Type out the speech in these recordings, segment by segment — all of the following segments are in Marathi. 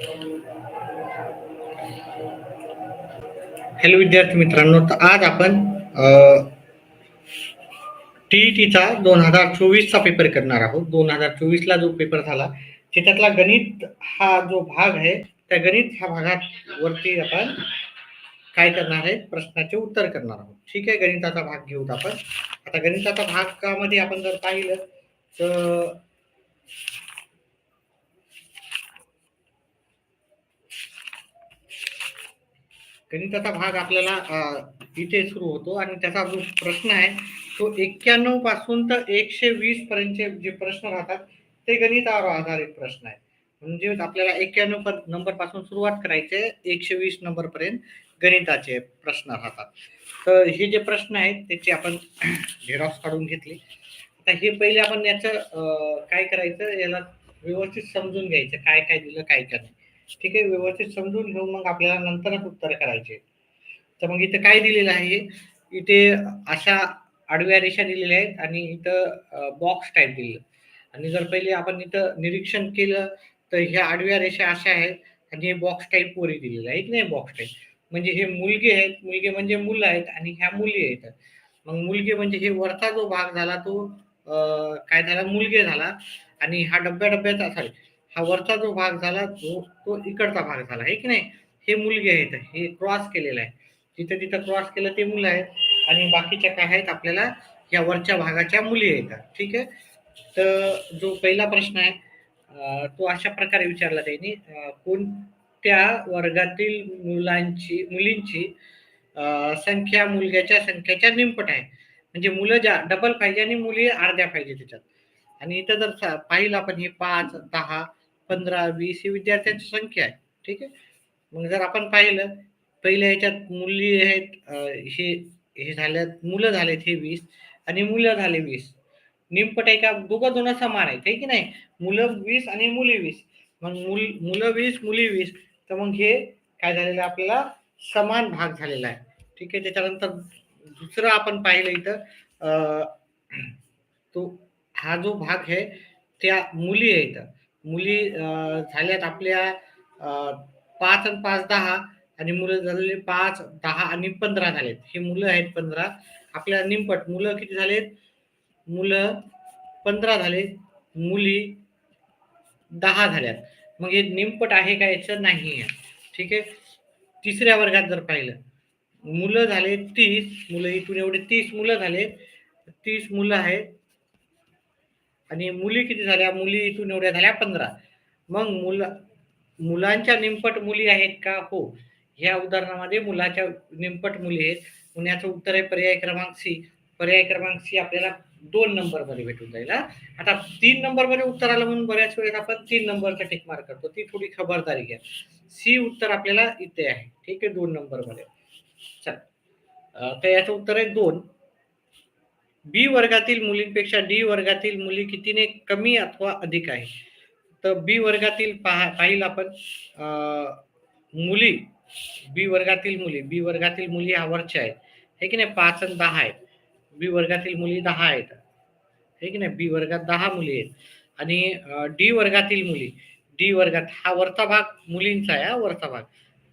हॅलो विद्यार्थी मित्रांनो, तर आज आपण टीईटीचा 2024चा पेपर करणार आहोत. 2024ला जो पेपर झाला त्याच्यातला गणित हा जो भाग आहे, त्या गणित ह्या भागात वरती आपण काय करणार आहे, प्रश्नाचे उत्तर करणार आहोत. ठीक आहे, गणिताचा भाग घेऊत आपण. आता गणिताचा भागामध्ये आपण जर पाहिलं तर गणिताचा भाग आपल्याला इथे सुरू होतो आणि त्याचा जो प्रश्न आहे तो 91 पासून तर 120 पर्यंतचे जे प्रश्न राहतात ते गणितावर आधारित प्रश्न आहे. म्हणजे आपल्याला 91 नंबर पासून सुरुवात करायचे, 120 नंबर पर्यंत गणिताचे प्रश्न राहतात. तर हे जे प्रश्न आहेत त्याचे आपण झेरॉक्स काढून घेतले. आता हे पहिले आपण याचं काय करायचं, याला व्यवस्थित समजून घ्यायचं, काय काय दिलं काय काय नाही. ठीक आहे, व्यवस्थित समजून घेऊन मग आपल्याला नंतरच उत्तर करायचे. तर मग इथं काय दिलेलं आहे, इथे अशा आडव्या रेषा दिलेल्या आहेत आणि इथं बॉक्स टाईप दिलेलं. आणि जर पहिले आपण इथं निरीक्षण केलं तर ह्या आडव्या रेषा अशा आहेत आणि हे बॉक्स टाईप वरी दिलेलं आहे की नाही, बॉक्स टाईप. म्हणजे हे मुलगे आहेत, मुलगे म्हणजे मुलं आहेत आणि ह्या मुली आहेत. मग मुलगे म्हणजे हे वरचा जो भाग झाला तो काय झाला, मुलगे झाला. आणि हा डब्या डब्याचा सॉरी हा वरचा जो भाग झाला तो इकडचा भाग झाला आहे की नाही. हे मुलगे आहेत, हे क्रॉस केलेलं आहे, जिथं जिथं क्रॉस केलं ते मुलं आहेत आणि बाकीच्या काय आहेत आपल्याला या वरच्या भागाच्या मुली आहेत. ठीक आहे, तर जो पहिला प्रश्न आहे तो अशा प्रकारे विचारला त्यांनी, कोणत्या वर्गातील मुलींची संख्या मुलग्याच्या संख्येच्या निमपट आहे. म्हणजे मुलं ज्या डबल पाहिजे आणि मुली अर्ध्या पाहिजे त्याच्यात. आणि इथं जर पाहिलं आपण हे 5, 10, 15, 20 ही विद्यार्थ्यांची संख्या आहे. ठीक आहे, मग जर आपण पाहिलं पहिल्या ह्याच्यात मुली आहेत, हे हे झाल्यात मुलं झालेत हे 20 आणि मुलं झाले 20. निमपट आहे का, दोघं जण समान आहेत हे की नाही. मुलं 20 आणि मुली 20. मग मुलं 20 मुली 20, तर मग हे काय झालेलं आपल्याला समान भाग झालेला आहे. ठीक आहे, त्याच्यानंतर दुसरं आपण पाहिलं इथं तो हा जो भाग आहे त्या मुली आहेत. मुली झाल्यात आपल्या 5 आणि 5 10 आणि मुलं झालेले 5, 10 आणि 15 झालेत. हे मुलं आहेत 15. आपल्या निमपट मुलं किती झालेत, मुलं 15 झाले, मुली 10 झाल्यात. मग हे निमपट आहे का, याचं नाही आहे. ठीक आहे, तिसऱ्या वर्गात जर पाहिलं मुलं झाले 30, मुलं इथून एवढे 30 मुलं झाले, 30 मुलं आहेत आणि मुली किती झाल्या, मुली इथून एवढ्या झाल्या 15. मग मुलांच्या निमपट मुली आहेत का, हो. ह्या उदाहरणामध्ये मुलाच्या निमपट मुली आहेत. मग याचं उत्तर आहे पर्याय क्रमांक सी. पर्याय क्रमांक सी आपल्याला 2 नंबर मध्ये भेटून जाईल. आता 3 नंबर मध्ये उत्तर आलं म्हणून बऱ्याच वेळेस आपण 3 नंबरचा टिक मार्क करतो, ती थोडी खबरदारी घ्या. सी उत्तर आपल्याला इथे आहे. ठीक आहे, 2 नंबर मध्ये. चला, तर याचं उत्तर आहे 2. बी वर्गातील मुलींपेक्षा डी वर्गातील मुली कितीने कमी अथवा अधिक आहे. तर बी वर्गातील पाहिलं आपण मुली, बी वर्गातील मुली हा वरच्या आहेत हे की नाही, 5 आणि 10 आहेत. बी वर्गातील मुली 10 आहेत हे की नाही, बी वर्गात 10 मुली आहेत. आणि डी वर्गातील मुली, डी वर्गात हा वरचा भाग मुलींचा आहे, हा वरचा भाग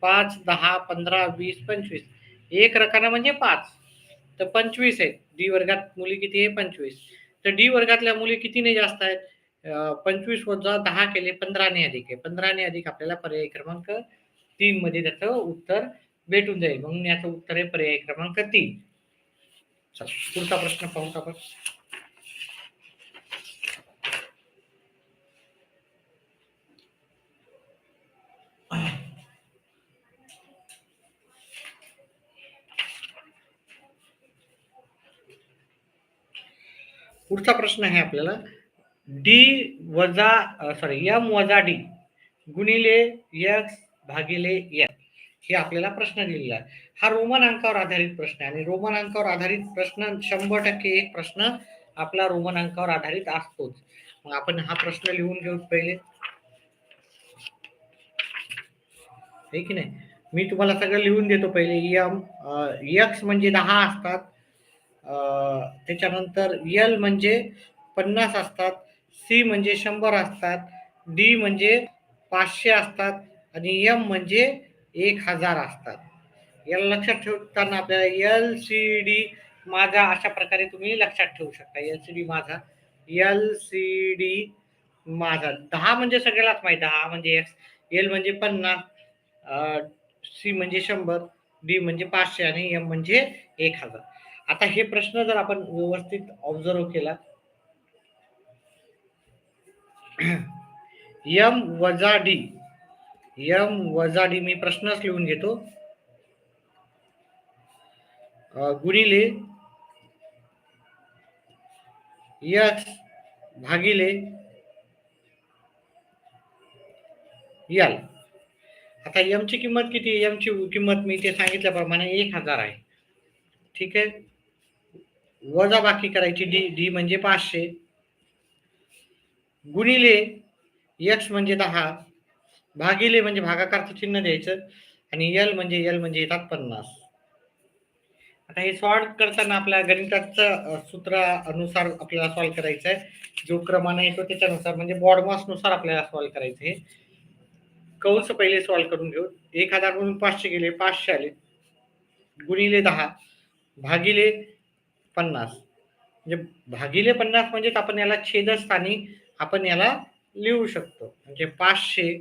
5, 10, 15, 20, 25. एक रकाना म्हणजे 5, तर 25 आहेत. डी वर्गात मुली किती आहे, 25. तर डी वर्गातल्या मुली कितीने जास्त आहेत, 25 वजा 10 केले 15 ने अधिक आहे. 15 ने अधिक आपल्याला पर्याय क्रमांक 3 मध्ये त्याचं उत्तर भेटून जाईल. म्हणून याचं उत्तर आहे पर्याय क्रमांक 3. चला, पुढचा प्रश्न पाहू आपण. पुढचा प्रश्न आहे आपल्याला डी वजा एम वजा डी गुणिले एक्स भागिले एन, हे आपल्याला प्रश्न दिलेला आहे. हा रोमन अंकावर आधारित प्रश्न आहे आणि रोमन अंकावर आधारित प्रश्न 100% एक प्रश्न आपला रोमन अंकावर आधारित असतोच. मग आपण हा प्रश्न लिहून घेऊ पहिले, हे की नाही. मी तुम्हाला सगळं लिहून देतो पहिले. एम एक्स म्हणजे 10 असतात, त्याच्यानंतर एल म्हणजे 50 असतात, सी म्हणजे 100 असतात, डी म्हणजे 500 असतात आणि एम म्हणजे 1000 असतात. याला लक्षात ठेवताना आपल्याला LCD माझा अशा प्रकारे तुम्ही लक्षात ठेवू शकता. LCD माझा, LCD माझा 10 म्हणजे सगळ्यालाच माहिती, 10 म्हणजे X, L म्हणजे 50, C म्हणजे 100, D म्हणजे 500 आणि M म्हणजे 1000. आता हे प्रश्न जर आपण व्यवस्थित ऑब्झर्व केला, M वजा D, M वजा D मी प्रश्नच लिहून घेतो, गुणिले X भागिले L. आता M ची किंमत किती? M ची किंमत मी ते सांगितल्याप्रमाणे 1000 आहे. ठीक आहे. वजा बाकी करायची D म्हणजे 500 गुणिले X म्हणजे 10 भागिले म्हणजे भागाकारचं चिन्ह द्यायचं आणि L म्हणजे येतात 50. आता हे सॉल्व करताना आपल्या गणिताचं सूत्र अनुसार आपल्याला सॉल्व करायचं आहे. जो क्रमाने येतो त्याच्यानुसार म्हणजे बॉडमास नुसार आपल्याला सॉल्व करायचं आहे. कंस पहिले सॉल्व करून घेऊ. 1000 म्हणून 500 गेले, 500 आले गुणिले 10 भागिले 50 म्हणजे भागिले 50 म्हणजे आपण याला छेदस्थानी आपण याला लिहू शकतो. म्हणजे 500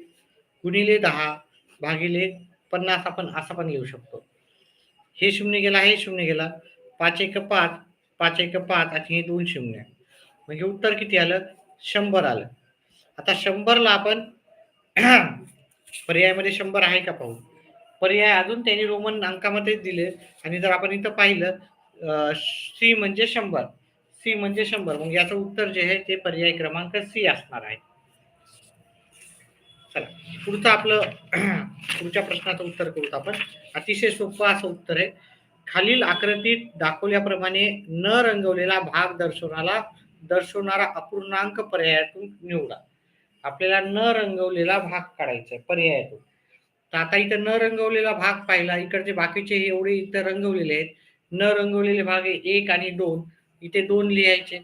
गुणिले 10 भागिले 50 आपण असं पण लिहू शकतो. हे शून्य गेला, हे शून्य गेला, 5 एक 5, 5 एक 5 आणि हे 2 शून्य, म्हणजे उत्तर किती आलं? 100 आलं. आता 100 ला आपण पर्यायामध्ये 100 आहे का पाहू. पर्याय अजून त्यांनी रोमन अंकामध्ये दिले आणि जर आपण इथं पाहिलं सी म्हणजे 100, सी म्हणजे 100, मग याचं उत्तर जे आहे ते पर्याय क्रमांक सी असणार आहे. चला पुढचं आपलं पुढच्या प्रश्नाचं उत्तर करू आपण. अतिशय सोपं असं उत्तर आहे. खालील आकृतीत दाखवल्याप्रमाणे न रंगवलेला भाग दर्शवणारा अपूर्णांक पर्यायातून निवडा. आपल्याला न रंगवलेला भाग काढायचा पर्यायातून. तर आता इथं न रंगवलेला भाग पाहिला, इकडचे बाकीचे एवढे इथं रंगवलेले आहेत. न रंगवलेले भाग 1 आणि 2, इथे 2 लिहायचे.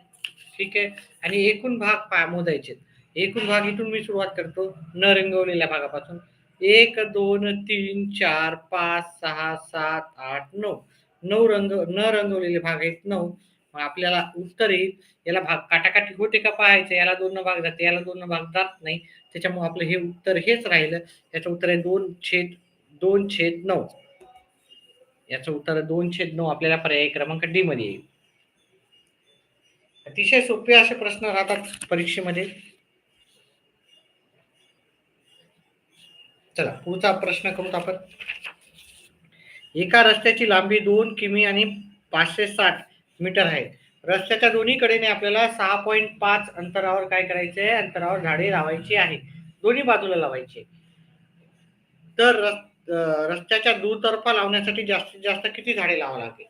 ठीक आहे. आणि एकूण भाग मोजायचे. एकूण भाग इथून मी सुरुवात करतो न रंगवलेल्या भागापासून. 1 2 3 4 5 6 7 8 9, 9 न रंगवलेले भाग आहेत 9. मग आपल्याला उत्तर येईल. याला भाग काटाकाटी होते का पाहायचं. याला 2 भाग जाते, याला 2 भाग जात नाही, त्याच्यामुळे आपलं हे उत्तर हेच राहिलं. याचं उत्तर आहे 2/9. याचं उत्तर 2/9 आपल्याला पर्याय क्रमांक डी मध्ये येईल. अतिशय सोपे असे प्रश्न राहतात परीक्षेमध्ये. चला पुढचा प्रश्न करू आपण. एका रस्त्याची लांबी 2 किमी आणि 560 मीटर आहे. रस्त्याच्या दोन्ही कडेने आपल्याला 6.5 अंतरावर काय करायचे आहे, अंतरावर झाडे लावायची आहे. दोन्ही बाजूला लावायची. तर रस्त्याच्या दुतर्फा लावण्यासाठी जास्तीत जास्त किती झाडे लावावं लागेल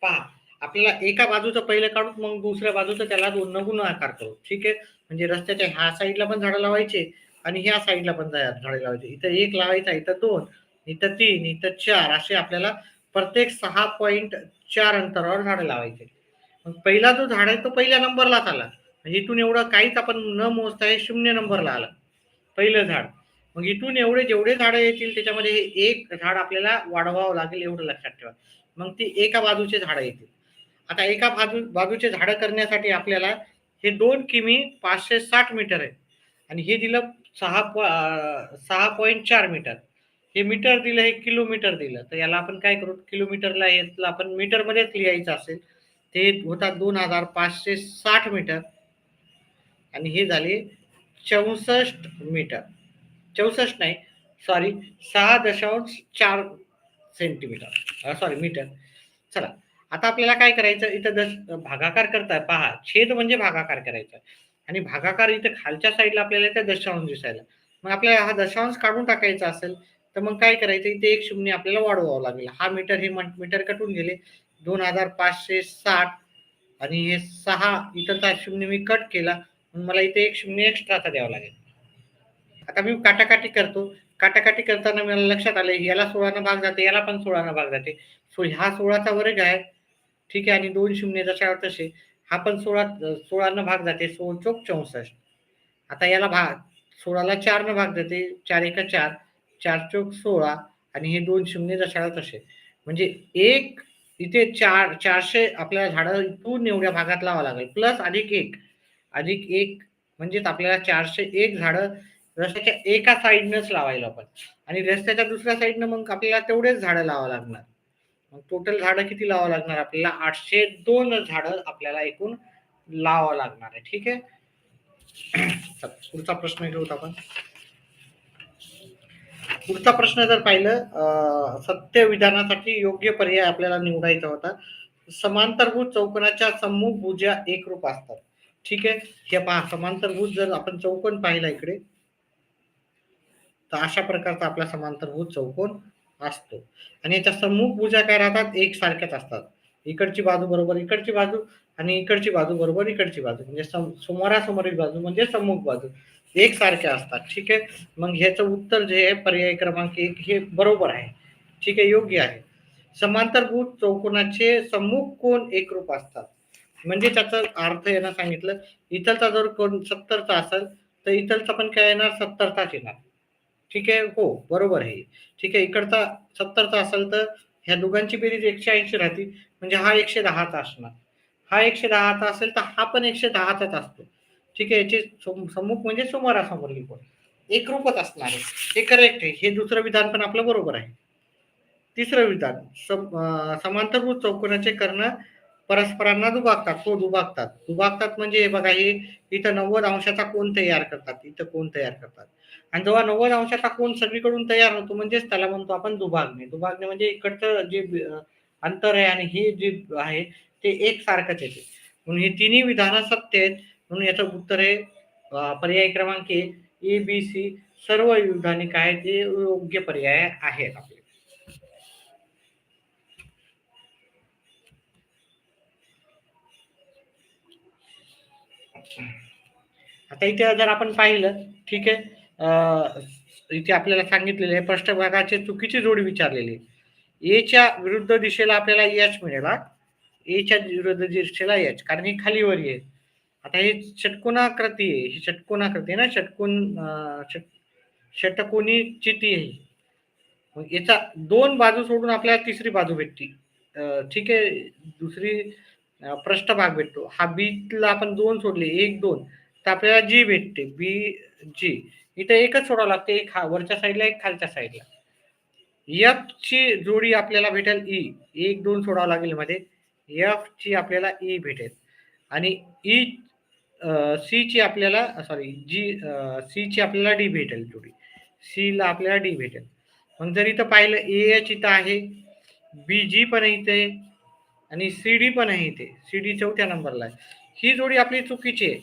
पहा. आपल्याला एका बाजूचं पहिलं काढू, मग दुसऱ्या बाजूचं त्याला 2 न गुणाकार करू. ठीक आहे. म्हणजे रस्त्याच्या ह्या साईडला पण झाडं लावायचे आणि ह्या साईडला पण झाडे लावायचे. इथं 1 लावायचा, इथं 2, इथं 3, इथं 4 असे आपल्याला प्रत्येक 6.4 अंतरावर झाडं लावायचे. मग पहिला जो झाड आहे तो पहिल्या नंबरलाच आला. म्हणजे इथून एवढं काहीच आपण न मोजता हे 0 नंबरला आलं पहिलं झाड. मग इथून एवढे जेवढे झाडं येतील त्याच्यामध्ये हे एक झाड आपल्याला वाढवावं लागेल, एवढं लक्षात ठेवा. मग ती एका बाजूचे झाडं येतील. आता एका बाजूचे झाडं करण्यासाठी आपल्याला हे 2 किमी 560 मीटर आहे आणि हे दिलं 6.4 मीटर. हे मीटर दिलं, हे किलोमीटर दिलं. तर याला आपण काय करू, किलोमीटरला यातलं आपण मीटरमध्येच लिहायचं असेल. ते होतात 2560 मीटर आणि हे झाले 64 मीटर. 64 नाही, सॉरी, 6.4 सेंटीमीटर, सॉरी मीटर. चला आता आपल्याला काय करायचं, इथं भागाकार करताय पहा. छेद म्हणजे भागाकार करायचा आणि भागाकार इथं खालच्या साईडला आपल्याला इथं दशांश दिसायला. मग आपल्याला हा दशांश काढून टाकायचा असेल तर मग काय करायचं, इथे 1 शून्य आपल्याला वाढवावं लागेल. हा मीटर, हे मीटर कटून गेले. 2560 आणि हे 6 इथं शून्य मी कट केला, मला इथे 1 शून्य एक्स्ट्राचा द्यावा लागेल. आता मी काटाकाटी करतो. काटाकाटी करताना मला लक्षात आलं, याला 16 भाग जाते, याला पण 16 भाग जाते. सो हा 16चा वर्ग आहे. ठीक आहे. आणि 2 शून्य जशावर तसे हा पण 16 भाग जाते. 16 चोक 64. आता याला भाग 16ला 4 भाग जाते, 4 1 4, 4 चौक 16 आणि हे 2 शून्य जशाला तसे. म्हणजे एक इथे 400 आपल्याला झाडं इथून एवढ्या भागात लावावं लागेल. प्लस अधिक 1 म्हणजेच आपल्याला 401 झाडं रस्त्याच्या एका साइडनंच लावायला आपण आणि रस्त्याच्या दुसऱ्या साइडनं मग आपल्याला तेवढेच झाडं लावावं लागणार. मग टोटल झाडं किती लावावं लागणार आपल्याला? 802 झाडं आपल्याला एकूण लावावं लागणार आहे. ठीक आहे. पुढचा प्रश्न घेऊत आपण. पुढचा प्रश्न जर पाहिलं, सत्य विधानासाठी योग्य पर्याय आपल्याला निवडायचा होता. समांतरभुज चौकोनाच्या सम्मुख भुजा एकरूप असतात. ठीक आहे. हे पहा, समांतरभुज जर आपण चौकोन पाहिला इकडे, तर अशा प्रकारचा आपला समांतरभुज चौकोन असतो आणि याच्या सम्मुख भुजा काय राहतात? एकसारख्याच असतात. इकडची बाजू बरोबर इकडची बाजू आणि इकडची बाजू बरोबर इकडची बाजू, म्हणजे समोरासमोरील बाजू म्हणजे सम्मुख बाजू एकसारख्या असतात. ठीक आहे. मग ह्याचं उत्तर जे आहे पर्याय क्रमांक 1 हे बरोबर आहे. ठीक आहे, योग्य आहे. समांतरभुज चौकोनाचे सम्मुख कोन एकरूप असतात. म्हणजे त्याचा अर्थ यानं सांगितलं, इथलचा जर कोन 70चा असेल तर इथलचा पण काय येणार? 70चाच येणार. ठीक आहे. हो, बरोबर आहे. ठीक आहे. इकडचा 70चा असेल तर ह्या दोघांची बेरीज 180 राहते. म्हणजे हा 110चा असणार. हा 110चा असेल तर हा पण 110चाच असतो. ठीक आहे. याचे सम्मुख म्हणजे समोरासमोरील कोन एकरूपच असणार आहे. हे करेक्ट आहे. हे दुसरं विधान पण आपलं बरोबर आहे. तिसरं विधान, समांतरभुज चौकोनाचे कर्ण परस्परांना दुभागतात. हो, दुभागतात. दुभागतात म्हणजे हे बघा, हे इथं 90 अंशाचा कोन तयार करतात. इथं कोन तयार करतात. आणि जेव्हा 90 अंशाचा कोन सगळीकडून तयार होतो म्हणजेच त्याला म्हणतो आपण दुभागणे. दुभागणे म्हणजे इकडचं जे अंतर आहे आणि हे जे आहे ते एकसारखंच येते. म्हणून ही तिन्ही विधानं सत्य आहेत. म्हणून याचं उत्तर आहे पर्याय क्रमांक ए, बी, सी सर्व विधाने काय ते योग्य पर्याय आहेत आपले. आता इथे जर आपण पाहिलं, ठीक आहे, इथे आपल्याला सांगितलेलं आहे पृष्ठभागाची चुकीची जोडी विचारलेली आहे. एच्या विरुद्ध दिशेला आपल्याला एच मिळेल. एच्या विरुद्ध दिशेला एच, कारण ही खालीवरी आहे. आता ही षटकोनाकृती आहे, ही षटकोनाकृती आहे ना, षटकोनी चिती आहे. मग याचा 2 बाजू सोडून आपल्याला तिसरी बाजू भेटते. ठीक आहे. दुसरी पृष्ठभाग भेटतो. हा बीला आपण 2 सोडले, 1, 2 तर आपल्याला जी भेटते. बी, जी. इथं एकच सोडावं लागते. एक वरच्या साईडला, एक खालच्या साईडला. एफ ची जोडी आपल्याला भेटेल ई. 1, 2 सोडावं लागेल मध्ये. एफ ची आपल्याला ई भेटेल आणि ई सी ची आपल्याला सी ची आपल्याला डी भेटेल जोडी. सी ला आपल्याला डी भेटेल. मग जर इथं पाहिलं एच इथं आहे, बी जी पण इथे आणि सी डी पण आहे इथे. सी डी 4थ्या नंबरला आहे. ही जोडी आपली चुकीची आहे.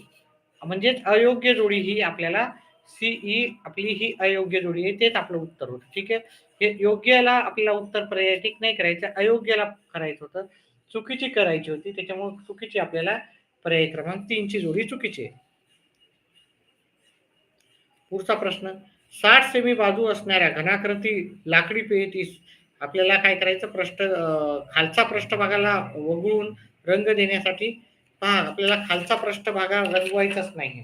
म्हणजेच अयोग्य जोडी ही आपल्याला सीई आपली ही अयोग्य जोडी आहे. तेच आपलं उत्तर होतं. ठीक आहे. हे योग्याला आपल्याला उत्तर पर्याय टिक नाही करायचं, अयोग्याला करायचं होतं. चुकीची करायची होती. त्याच्यामुळे चुकीची आपल्याला पर्याय क्रमांक 3 ची जोडी चुकीची आहे. पुढचा प्रश्न, 60 सेमी बाजू असणाऱ्या घनाकृती लाकडी पेटीस आपल्याला काय करायचं? खालचा पृष्ठभागाला वगळून रंग देण्यासाठी पहा, आपल्याला खालचा पृष्ठभाग रंगवायचाच नाही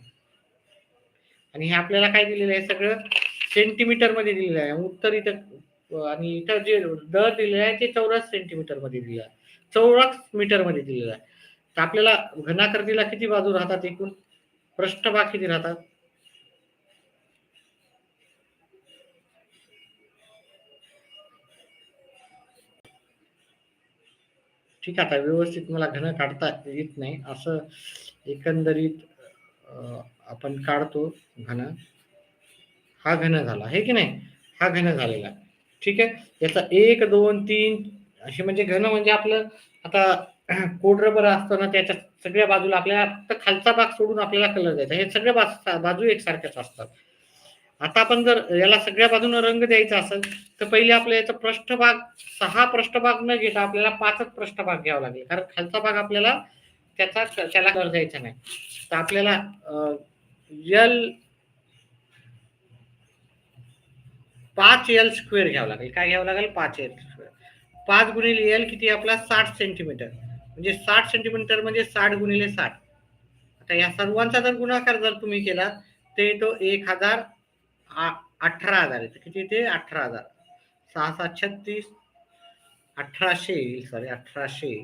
आणि हे आपल्याला काय दिलेलं आहे? सगळं सेंटीमीटर मध्ये दिलेलं आहे. उत्तर इथं आणि इथं जे दर दिलेलं आहे ते चौरस सेंटीमीटर मध्ये दिलेलं आहे, चौरस मीटर मध्ये दिलेलं आहे. तर आपल्याला घनाकृतीला किती बाजू राहतात एकूण? पृष्ठभाग किती राहतात? ठीक आहे. आता व्यवस्थित मला घन काढता येत नाही, असं एकंदरीत आपण काढतो घन. हा घन झाला आहे की नाही? हा घन झालेला. ठीक आहे. याचा 1, 2, 3 अशी म्हणजे घन म्हणजे आपलं आता कोड रबर असतो ना, त्याच्या सगळ्या बाजूला आपल्याला फक्त खालचा भाग सोडून आपल्याला कलर द्यायचा. हे सगळ्या बाजू एकसारख्याच असतात. आता आपण जर याला सगळ्या बाजूने रंग द्यायचा असेल तर पहिले आपल्या याचा पृष्ठभाग 6 पृष्ठभाग न घेता आपल्याला 5च पृष्ठभाग घ्यावा लागेल, कारण खालचा भाग आपल्याला त्याला कलर द्यायचा नाही. तर आपल्याला यल 5L स्क्वेअर घ्यावं लागेल. काय घ्यावं लागेल? 5L square. 5 गुणिले एल किती आपला? 60 सेंटीमीटर. म्हणजे 60 सेंटीमीटर म्हणजे 60 गुणिले 60. आता या सर्वांचा जर गुणाकार जर तुम्ही केला तर तो 1000 18,000 येतं. किती ते 18,000. 6 7 36 1800 येईल. सॉरी 1800.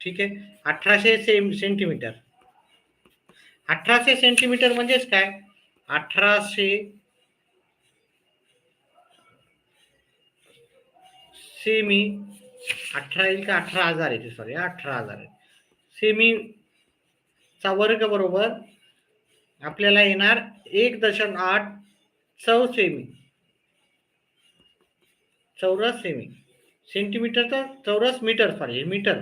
ठीक आहे. 1800 सेंटीमीटर. 1800 सेंटीमीटर म्हणजेच काय? 1800 सेमी 18 येईल का 18,000 येते. सॉरी 18,000 आहे. सेमी चा वर्ग बरोबर आपल्याला येणार 1.8 सेमी. चौरस सेमी. सेंटीमीटर तर चौरस मीटर. Sorry metre.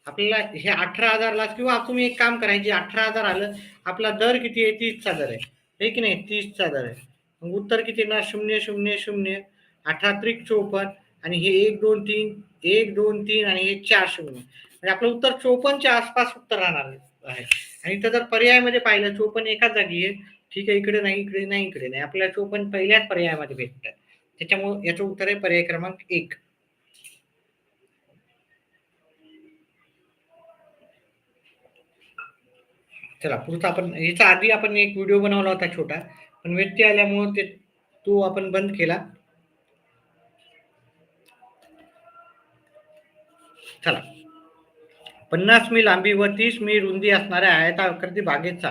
आपल्याला हे 18,000ला किंवा तुम्ही एक काम करायचे 18,000 आलं. आपला दर किती आहे? 30चा दर आहे. हे की नाही? 30चा दर आहे. मग उत्तर किती येणार? 0 0 0 18 त्रिक 54 आणि हे 1 2 3 1 2 3 आणि हे 4 0 म्हणजे आपलं उत्तर 54च्या आसपास उत्तर राहणार आहे. आणि इथं जर पर्यायामध्ये पाहिलं 54 एकाच जागी आहे. ठीक आहे. इकडे नाही, इकडे नाही, इकडे नाही. आपल्याला 54 पहिल्याच पर्यायामध्ये भेटतात. त्याच्यामुळे याचं उत्तर आहे पर्याय क्रमांक 1. चला पुढचा आपण याच्या आधी आपण एक व्हिडिओ बनवला होता छोटा, पण व्यत्यय आल्यामुळे तो आपण बंद केला. चला 50 मी लांबी व 30 मी रुंदी असणाऱ्या आयताकृती बागेचा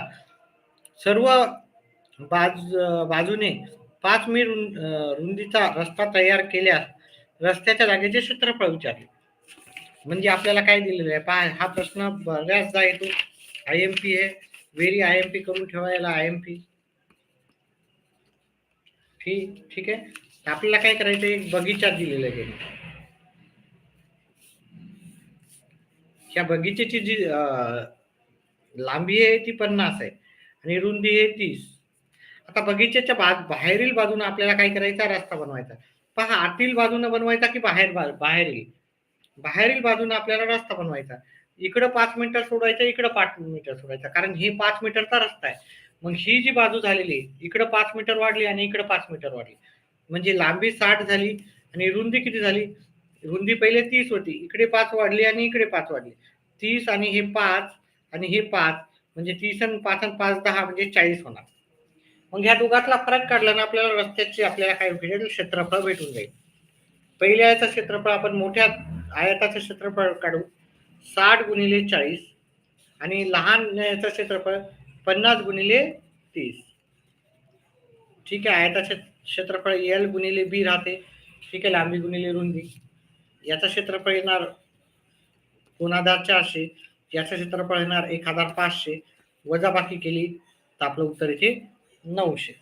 सर्व बाजूने 5 मी रुंदीचा रस्ता तयार केल्यास रस्त्याच्या जागेचे क्षेत्रफळ विचारले. म्हणजे आपल्याला काय दिलेलं आहे पहा. हा प्रश्न बऱ्याचदा येतो. IMP आहे. व्हेरी IMP करून ठेवायला IMP. ठीक आहे. आपल्याला काय करायचं? एक बगीचा दिलेला आहे. ह्या बगीचेची जी लांबी आहे ती 50 आहे आणि रुंदी आहे 30. आता बगीचेच्या बाहेरील बाजूने आपल्याला काय करायचा? रस्ता बनवायचा. पहा आतील बाजूने बनवायचा की बाहेरील? बाहेरील बाजूने आपल्याला रस्ता बनवायचा. इकडं 5 मीटर सोडायचं, इकडं 5 मीटर सोडायचं, कारण हे 5 मीटरचा रस्ता आहे. मग ही जी बाजू झालेली इकडं 5 मीटर वाढली आणि इकडं 5 मीटर वाढली, म्हणजे लांबी 60 झाली आणि रुंदी किती झाली? रुंदी पहिले 30 होती, इकडे 5 वाढली आणि इकडे 5 वाढली. 30 आणि हे 5 आणि हे 5 म्हणजे 30 आणि 5 आणि 5 10 म्हणजे 40 होणार. मग ह्या दोघातला फरक काढला ना आपल्याला रस्त्याची आपल्याला काय भेटेल? क्षेत्रफळ भेटून जाईल. पहिल्या याचं क्षेत्रफळ आपण मोठ्या आयताचं क्षेत्रफळ काढू 60 गुणिले 40 आणि लहान याचं क्षेत्रफळ 50 गुणिले 30. ठीक आहे. आयताचे क्षेत्रफळ L गुणिले B राहते. ठीक आहे. लांबी गुणिले रुंदी. याचं क्षेत्रफळ येणार 2400. याचं क्षेत्रफळ येणार 1500. वजाबाकी केली तर आपलं उत्तर येते 900.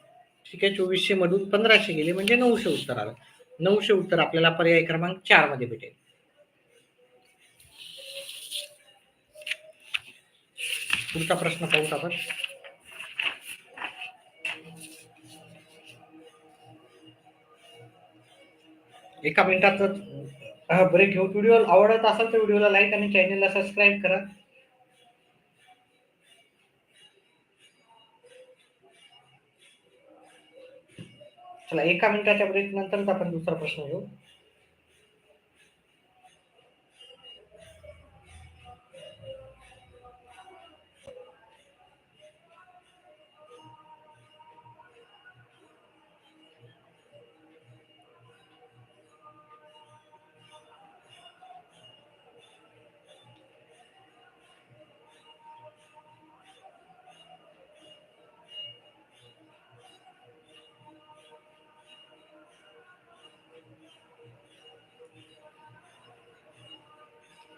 ठीक आहे. 2400 मधून 1500 गेले म्हणजे 900 उत्तर आलं. 900 उत्तर आपल्याला पर्याय क्रमांक 4 मध्ये भेटेल. पुढचा प्रश्न पाहूत आपण. एका मिनिटात ब्रेक घेऊ. व्हिडिओ आवडत असेल तर व्हिडिओला लाईक आणि चॅनलला सबस्क्राईब करा. चला एका मिनिटाच्या ब्रेक नंतरच आपण दुसरा प्रश्न घेऊ.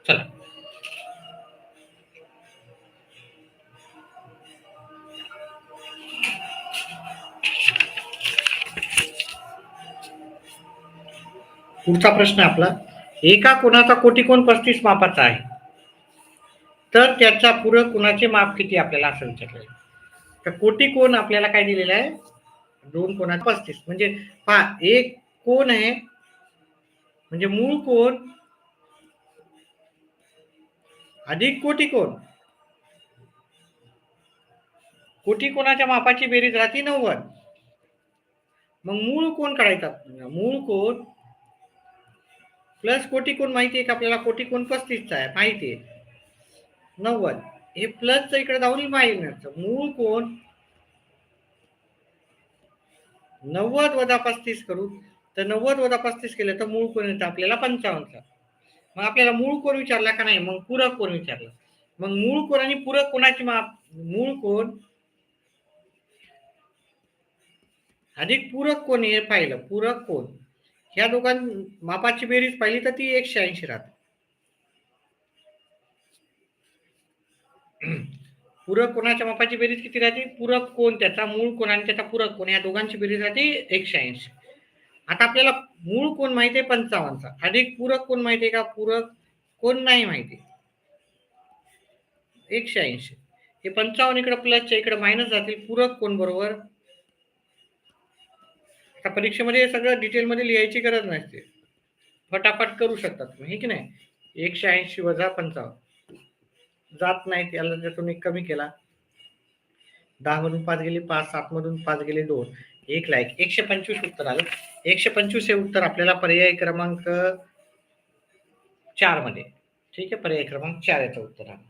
चला पुढचा प्रश्न आपला. एका कोणाचा कोटिकोण 35 मापाचा आहे तर त्याचा पूरक कोणाचे माप किती? आपल्याला असं विचारलं. तर कोटिकोण आपल्याला काय दिलेलं आहे? 2 कोणाचे 35 म्हणजे पहा एक कोण आहे म्हणजे मूळ कोण अधिक कोटिकोण. कोटिकोणाच्या मापाची बेरीज राहते 90. मग मूळ कोण काढायचा? मूळ कोण प्लस कोटिकोण माहिती आहे का आपल्याला? कोटिकोण 35चा आहे माहिती आहे. 90 हे प्लसचं इकडे जाऊन मायनसचं. मूळ कोण 90 वजा 35 करू, तर 90 वजा 35 केलं तर मूळ कोण येतं आपल्याला 55चा. मग आपल्याला मूळ कोण विचारला का नाही, मग पूरक कोण विचारलं. मग मूळ कोण आणि पूरक कोणाची माप, मूळ कोण अधिक पूरक कोण हे पाहिलं. पूरक कोण ह्या दोघां मापाची बेरीज पाहिली तर ती 180 राहते. पूरक कोणाच्या मापाची बेरीज किती राहते, पूरक कोण त्याचा मूळ कोण आणि त्याचा पूरक कोण या दोघांची बेरीज राहते 180. आता आपल्याला मूळ कोण माहिती आहे 55चा, अधिक पूरक कोण माहिती आहे का, पूरक कोण नाही माहिती 180. हे 55 इकडे प्लसच्या इकडे मायनस जातील, पूरक कोण बरोबर. आता परीक्षेमध्ये हे सगळं डिटेलमध्ये लिहायची गरज नसते, फटाफट करू शकतात तुम्ही, हे की नाही. 180 वजा 55 जात नाही, त्याला त्यातून एक कमी केला, 10 मधून 5 गेले 5, 7 मधून 5 गेले 2, 1 ला 125 उत्तर आलं. 125 हे उत्तर आपल्याला पर्याय क्रमांक 4 मध्ये. ठीक आहे, पर्याय क्रमांक 4 याचं उत्तर आलं.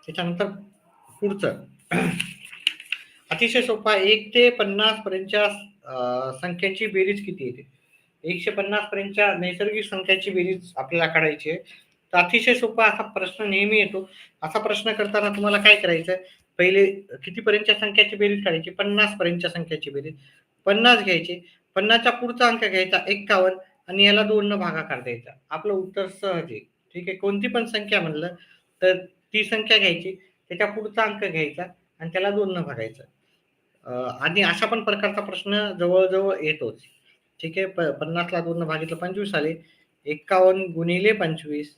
त्याच्यानंतर पुढचं अतिशय सोपा, 1 ते 50 पर्यंतच्या संख्यांची बेरीज किती येते. 150 पर्यंतच्या नैसर्गिक संख्यांची बेरीज आपल्याला काढायची आहे. तर अतिशय सोपा असा प्रश्न नेहमी येतो. असा प्रश्न करताना तुम्हाला काय करायचं, पहिले किती पर्यंतच्या संख्याची बेरीज काढायची, 50 पर्यंतच्या संख्याची बेरीज. 50 घ्यायची, 50चा पुढचा अंक घ्यायचा 51 आणि याला 2 न भागाकार द्यायचा. आपलं उत्तर सहज आहे. ठीक आहे, कोणती पण संख्या म्हणलं तर ती संख्या घ्यायची, त्याच्या पुढचा अंक घ्यायचा आणि त्याला 2 न भागायचं. आणि अशा पण प्रकारचा प्रश्न जवळ-जवळ येतोच. ठीक आहे. 50ला 2 न भागितलं 25 आले. 51 गुणिले 25.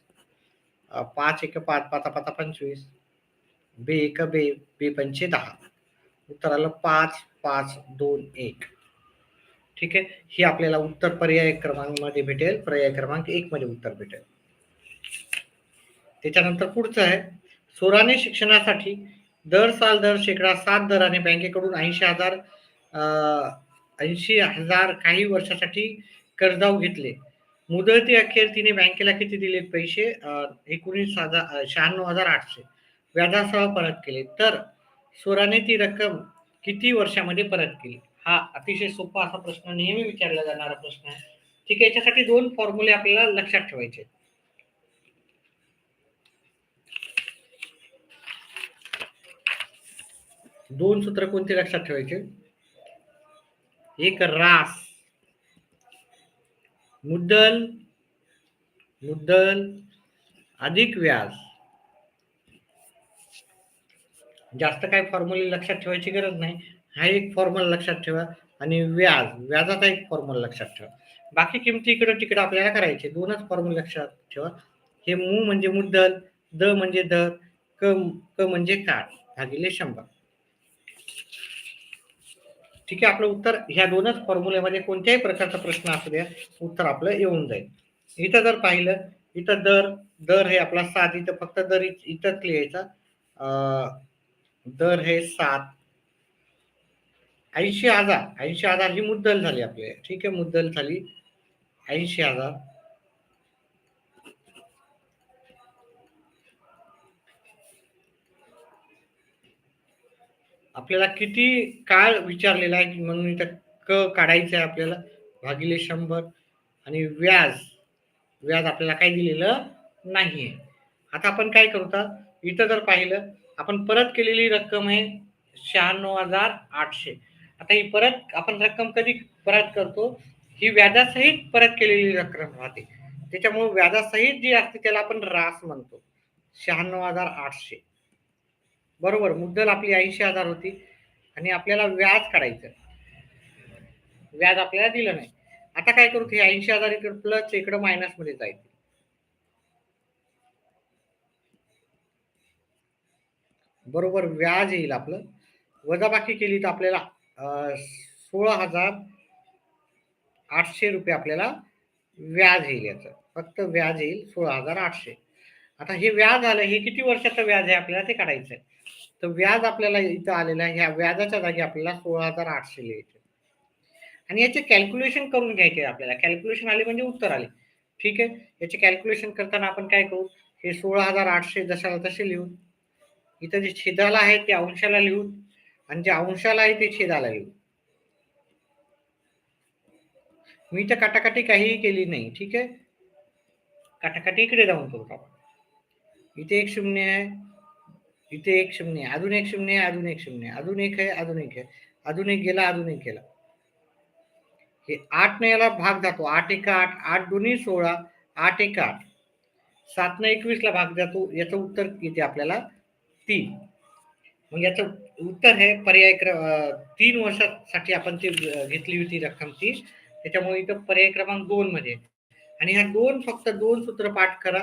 5 एक 5, 5 5 25. बे एक बे, बे पंचे 10. उत्तर आलं 5, 5, 2, 1. ठीक आहे. हे आपल्याला उत्तर पर्याय क्रमांक मध्ये भेटेल. पर्याय क्रमांक 1 मध्ये उत्तर भेटेल. त्याच्यानंतर पुढचं आहे, सोराने शिक्षणासाठी दर साल दर शेकडा 7 दराने बँकेकडून 80,000 काही वर्षासाठी कर्जाऊ घेतले. मुदती अखेर तिने बँकेला किती दिले पैसे, 96,800 व्याजासह परत केले. तर सोराने ती रक्कम किती वर्षामध्ये परत केली. हा अतिशय सोपा असा प्रश्न, नेहमी विचारला जाणारा प्रश्न आहे. ठीक आहे, याच्यासाठी 2 फॉर्म्युले आपल्याला लक्षात ठेवायचे. 2 सूत्र कोणते लक्षात ठेवायचे. एक रास, मुद्दल अधिक व्याज. जास्त काय फॉर्म्युले लक्षात ठेवायची गरज नाही. हा एक फॉर्म्युला लक्षात ठेवा आणि व्याजाचा एक फॉर्म्युला लक्षात ठेवा. बाकी किमती इकडं तिकडं आपल्याला करायचे. 2च फॉर्म्युले लक्षात ठेवा. हे मू म्हणजे मुद्दल, द म्हणजे दर, क म्हणजे काळ भागिले 100. ठीक आहे, आपलं उत्तर ह्या 2च फॉर्म्युल्यामध्ये कोणत्याही प्रकारचा प्रश्न असू द्या, उत्तर आपलं येऊन जाईल. इथं जर पाहिलं, इथं दर हे आपला 7, इथं फक्त दर इथंच लिहायचा. दर हे 7. 80,000 ही मुद्दल झाली आपली. ठीक आहे, मुद्दल झाली 80,000. आपल्याला किती काळ विचारलेला आहे म्हणून इथं क काढायचं आहे आपल्याला भागिले 100 आणि व्याज आपल्याला काही दिलेलं नाहीये. आता आपण काय करूता, इथं जर पाहिलं, आपण परत केलेली रक्कम आहे 96,800. आता ही परत आपण रक्कम कधी परत करतो, ही व्याजासहित परत केलेली रक्कम राहते. त्याच्यामुळे व्याजासहित जी असते त्याला आपण रास म्हणतो. 96,800 बरोबर. मुद्दल आपली 80,000 होती आणि आपल्याला व्याज काढायचं. व्याज आपल्याला दिलं नाही. आता काय करू, हे 80,000 इकडे प्लस इकडे मायनस मध्ये जाईल. बरोबर, व्याज येईल आपलं. वजाबाकी केली तर आपल्याला 16,800 रुपये आपल्याला व्याज येईल. याचं फक्त व्याज येईल 16,800. आता हे व्याज आलं, हे किती वर्षाचं व्याज आहे आपल्याला ते काढायचं आहे. तर व्याज आपल्याला इथं आलेलं आहे, ह्या व्याजाच्या जागी आपल्याला 16,800 लिहायचे आणि याचे कॅल्क्युलेशन करून घ्यायचे आपल्याला. कॅल्क्युलेशन आले म्हणजे उत्तर आले. ठीक आहे, याचे कॅल्क्युलेशन करताना आपण काय करू, हे 16,800 जशाला तसे लिहू. इथं जे छेदाला आहे ते अंशाला लिहू आणि जे अंशाला आहे ते छेदाला लिहू. मी तर काटाकाटी काहीही केली नाही. ठीक आहे. काटाकाटी इकडे जाऊन करू आपण. इथे एक शून्य आहे, इथे एक शून्य आहे, अजून एक शून्य आहे, अजून एक शून्य आहे, अजून एक आहे, अजून एक आहे, अजून एक गेला, अजून एक गेला. हे 8 ने याला भाग जातो. 8 एका 8, 8 दुनी 16, 8 एका 8. 7 ने 21 ला भाग जातो. याचं उत्तर येते आपल्याला 3. मग याचं उत्तर आहे पर्याय 3 वर्षासाठी आपण ती घेतली होती रक्कम ती. त्याच्यामुळे इथं पर्याय क्रमांक 2 मध्ये. आणि ह्या फक्त दोन सूत्र पाठ करा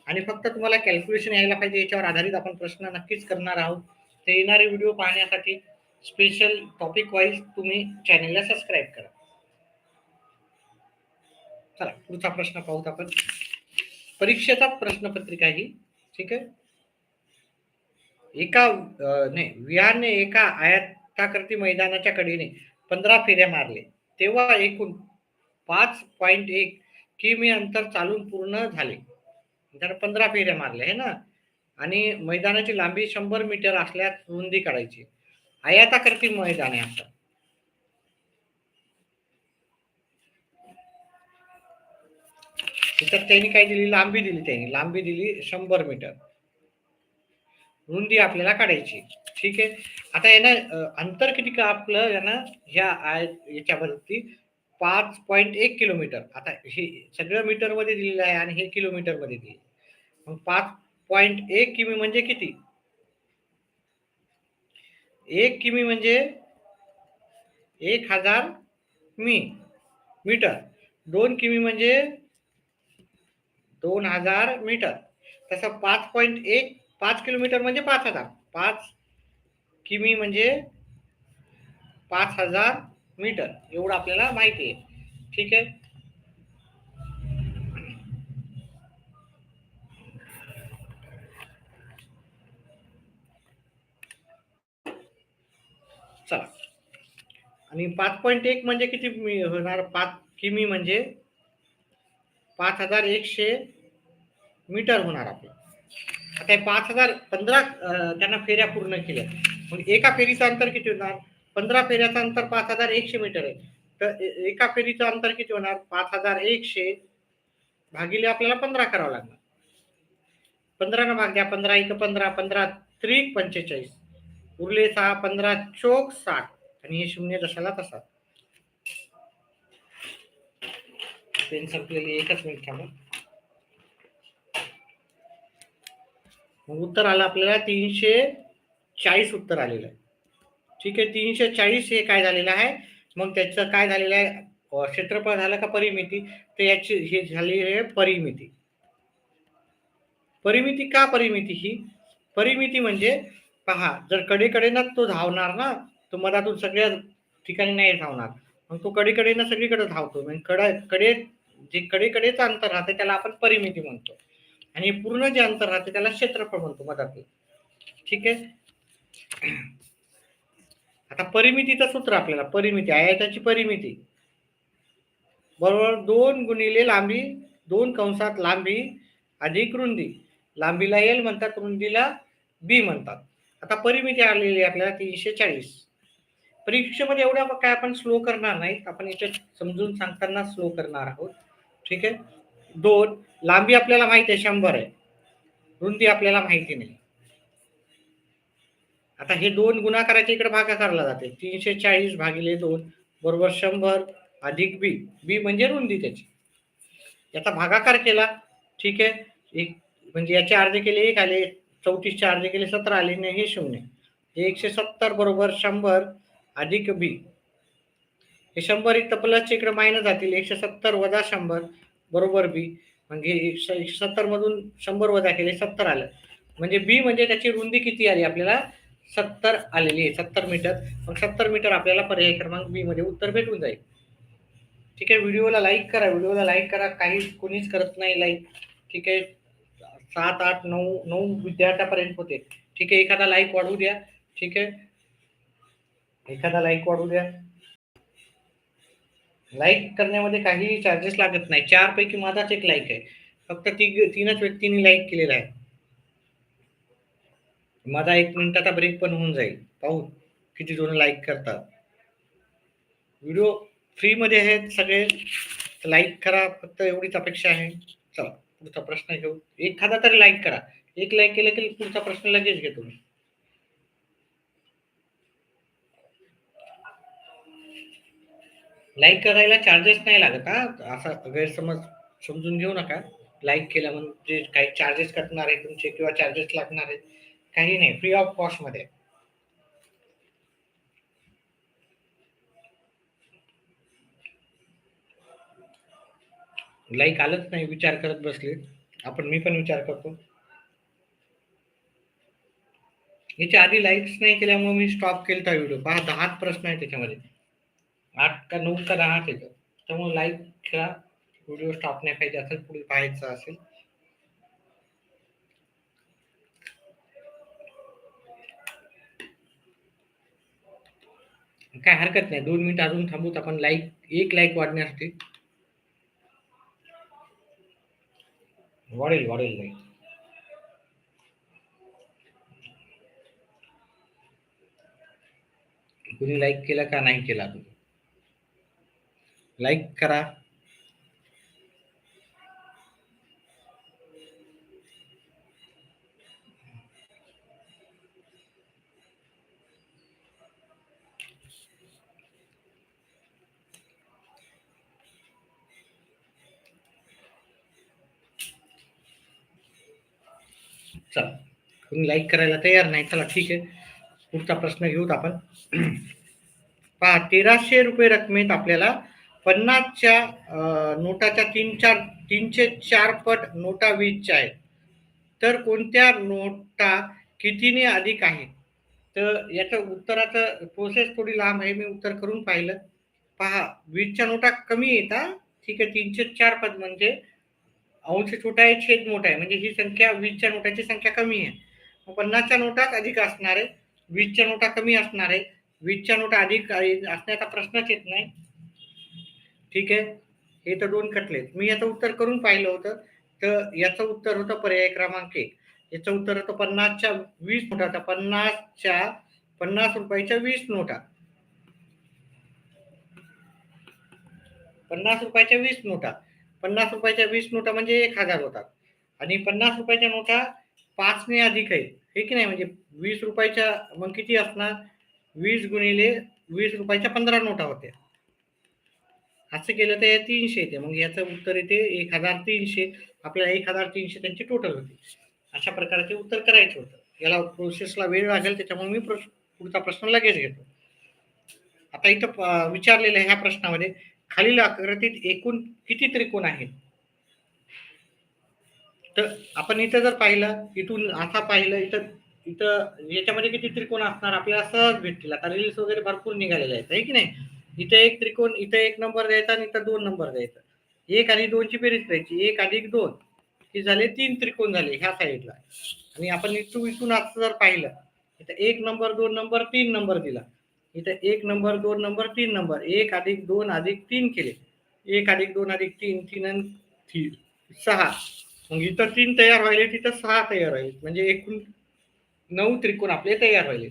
आणि फक्त तुम्हाला कॅल्क्युलेशन यायला पाहिजे. याच्यावर आधारित आपण प्रश्न नक्कीच करणार आहोत. ते येणारे व्हिडिओ पाहण्यासाठी स्पेशल टॉपिक वाईज तुम्ही चॅनलला सबस्क्राईब करा. चला पुढचा प्रश्न पाहूत आपण. परीक्षेचा प्रश्नपत्रिका ही. ठीक आहे. विहारने एका आयताकृती मैदानाच्या कडेने 15 फेऱ्या मारले तेव्हा एकूण 5.1 किमी अंतर चालून पूर्ण झाले. त्याला 15 फेऱ्या मारल्या आहे ना. आणि मैदानाची लांबी 100 मीटर असल्यास रुंदी काढायची. आयताकृती मैदान आहे असं. तर त्यांनी काय दिली, लांबी दिली. त्यांनी लांबी दिली 100 मीटर, रुंदी आपल्याला काढायची. ठीक आहे. आता यानं अंतर किती का आपलं यानं ह्या याच्यावरती 5.1 किलोमीटर. आता हे सगळं मीटर मध्ये दिलेलं आहे आणि हे किलोमीटर मध्ये दिले. मग 5.1 किमी म्हणजे किती? 1 किमी म्हणजे 1000 मीटर. 2 किमी म्हणजे 2000 मीटर. तसं 5.1 5 किलोमीटर म्हणजे 5000. 5 किमी म्हणजे 5000 मीटर एवढं आपल्याला माहिती आहे. ठीक आहे. चला. आणि 5.1 म्हणजे किती होणार? 5 किमी म्हणजे 5100 मीटर होणार आपलं. आता 5015 त्यांना फेऱ्या पूर्ण केल्या. मग एका फेरीचं अंतर किती होणार? 15 फेऱ्याचं अंतर 5100 मीटर आहे. तर एका फेरीचं अंतर किती होणार? 5100 भागिले आपल्याला 15 करावं लागणार. 15 न भाग द्या. 15 एक 15, 15 त्रिक 45, उरले 6, 15 चोक 60 आणि हे शून्य जशाला तसा. पेन संपलेली. एकच मिनिट थांबा. मग उत्तर आलं आपल्याला 340 उत्तर आलेलं आहे. ठीक आहे. 340 हे काय झालेलं आहे. मग त्याचं काय झालेलं आहे, क्षेत्रफळ झालं का परिमिती, तर याची हे झाली आहे परिमिती. परिमिती का परिमिती ही? परिमिती म्हणजे पहा, जर कडेकडेनं तो धावणार ना, तो मधातून सगळ्या ठिकाणी नाही धावणार. मग तो कडेकडेनं सगळीकडे धावतो. कडे जे कडेकडेचं अंतर राहते त्याला आपण परिमिती म्हणतो. आणि पूर्ण जे अंतर राहते त्याला क्षेत्रफळ म्हणतो मधातून. ठीक आहे. आता परिमितीचं सूत्र आपल्याला, परिमिती आयताची परिमिती बरोबर 2 गुणिले लांबी, 2 कंसात लांबी अधिक रुंदी. लांबीला एल म्हणतात, रुंदीला बी म्हणतात. आता परिमिती आलेली आपल्याला 340. परीक्षेमध्ये एवढ्या काय आपण स्लो करणार नाही, आपण इथे समजून सांगताना स्लो करणार आहोत. ठीक आहे. 2 लांबी आपल्याला माहिती आहे 100 आहे, रुंदी आपल्याला माहिती नाही. आता हे 2 गुणाकाराच्या इकडे भागाकारला जाते. 340 भागिले 2 बरोबर 100 अधिक बी. बी म्हणजे रुंदी त्याची. याचा भागाकार केला. ठीक आहे. एक म्हणजे याचे अर्धे केले 1 आले, 34 चे अर्धे केले 17 आले, नाही हे 0. 170 बरोबर 100 अधिक बी. हे 100 इथं प्लसच्या इकडे मायनस जातील. 170 वजा 100 बरोबर बी. म्हणजे 170 मधून 100 वजा केले 70 आलं. म्हणजे बी म्हणजे त्याची रुंदी किती आली आपल्याला? 70 आलेली आहे. 70 मीटर. मग 70 मीटर आपल्याला पर्याय क्रमांक बी मध्ये उत्तर भेटून जाईल. ठीक आहे. व्हिडिओला लाईक करा. व्हिडिओला लाईक करा. काहीच कोणीच करत नाही लाईक. ठीक आहे. 7, 8, 9 विद्यार्थ्यापर्यंत होते. ठीक आहे. एखादा लाईक वाढवू द्या. ठीक आहे. एखादा लाईक वाढवू द्या. लाईक करण्यामध्ये काही चार्जेस लागत नाही. 4 पैकी माझाच एक लाईक आहे. फक्त 3च व्यक्तींनी लाईक केलेला आहे. माझा 1 मिनिटाचा ब्रेक पण होऊन जाईल. पाहू किती जण लाईक करतात. व्हिडिओ फ्री मध्ये आहेत सगळे, लाईक करा, फक्त एवढीच अपेक्षा आहे. चला पुढचा प्रश्न घेऊ. एखादा तरी लाईक करा. एक लाईक केलं की पुढचा प्रश्न लगेच घेतो मी. लाईक करायला चार्जेस नाही लागत हा, असा गैरसमज समजून घेऊ नका. लाईक केला म्हणजे काही चार्जेस कटणार आहे तुमचे किंवा चार्जेस लागणार आहेत, काही नाही, फ्री ऑफ कॉस्ट मध्ये. लाईक आलंच नाही, विचार करत बसले आपण, मी पण विचार करतो. याच्या आधी लाईक्स नाही केल्यामुळे मी स्टॉप केलता व्हिडिओ. पहा 10 प्रश्न आहे त्याच्यामध्ये, 8 का 9 का 10 येतं. त्यामुळे लाईक करा, व्हिडिओ स्टॉप नाही पाहिजे असेल, पुढे पाहायचं असेल. काय हरकत नाही, 2 मिनिट अजून थांबूत आपण. एक लाईक वाढण्यासाठी. वाढेल लाईक. कुणी लाईक केला का नाही केला? लाईक करा. चला, कोणी लाईक करायला तयार नाही. चला ठीक आहे, पुढचा प्रश्न घेऊत आपण. पहा, 1300 रकमेत आपल्याला 50च्या नोटाच्या 304 पट नोटा 20च्या आहेत. तर कोणत्या नोटा कितीने अधिक आहे? तर याचं उत्तराचं प्रोसेस थोडी लांब आहे, मी उत्तर करून पाहिलं. पहा, 20च्या नोटा कमी येतात. ठीक आहे, 304 पद म्हणजे अंश छोटा आहे, छेद मोठा आहे, म्हणजे ही संख्या 20च्या नोटाची संख्या कमी आहे. 50च्या नोटात अधिक असणार आहे, 20च्या नोटा कमी असणार आहे. 20च्या नोटा अधिक असण्याचा प्रश्नच येत नाही. ठीक आहे, हे तर 2 कटलेत. मी याचं उत्तर करून पाहिलं होतं. तर याचं उत्तर होतं पर्याय क्रमांक 1. याचं उत्तर होतं 50च्या 20 नोटा. 50 रुपयाच्या 20 नोटा. 50 रुपयाच्या 20 नोटा. 50 रुपयाच्या 20 नोटा म्हणजे 1000 होतात. आणि 50 रुपयाच्या नोटा 5 ने अधिक आहेत, हे की नाही? म्हणजे 20 रुपयाच्या मग किती असणार? 20 गुणिले 20 रुपयाच्या 15 नोटा होत्या. असं केलं तर 300 येते. मग याचं उत्तर येते 1300. आपल्याला 1300 त्यांची टोटल होती. अशा प्रकारचे उत्तर करायचं होतं. याला प्रोसेसला वेळ लागेल, त्याच्यामुळे मी पुढचा प्रश्न लगेच घेतो. आता इथं विचारलेलं ह्या प्रश्नामध्ये खालील आकृतीत एकूण किती त्रिकोण आहेत? तर आपण इथं जर पाहिलं, इथून असा पाहिलं, इथं इथं याच्यामध्ये किती त्रिकोण असणार आपल्याला सहज भेटतील. आता रील्स वगैरे भरपूर निघालेले आहेत, आहे की नाही? इथे एक त्रिकोण, इथे 1 नंबर द्यायचा आणि इथं 2 नंबर द्यायचा. 1 आणि 2 ची बेरीज करायची. 1 अधिक 2 हे झाले 3 त्रिकोण झाले ह्या साईडला. आणि आपण इथून असं जर पाहिलं, इथं 1 नंबर, 2 नंबर, 3 नंबर दिला. इथं 1 नंबर, 2 नंबर, 3 नंबर. 1 अधिक 2 अधिक 3 केले. 1 अधिक 2 अधिक 3, 3 आणि 3 6. मग इथं 3 तयार व्हायले, तिथं 6 तयार व्हायले, म्हणजे एकूण 9 त्रिकोण आपले तयार व्हायले.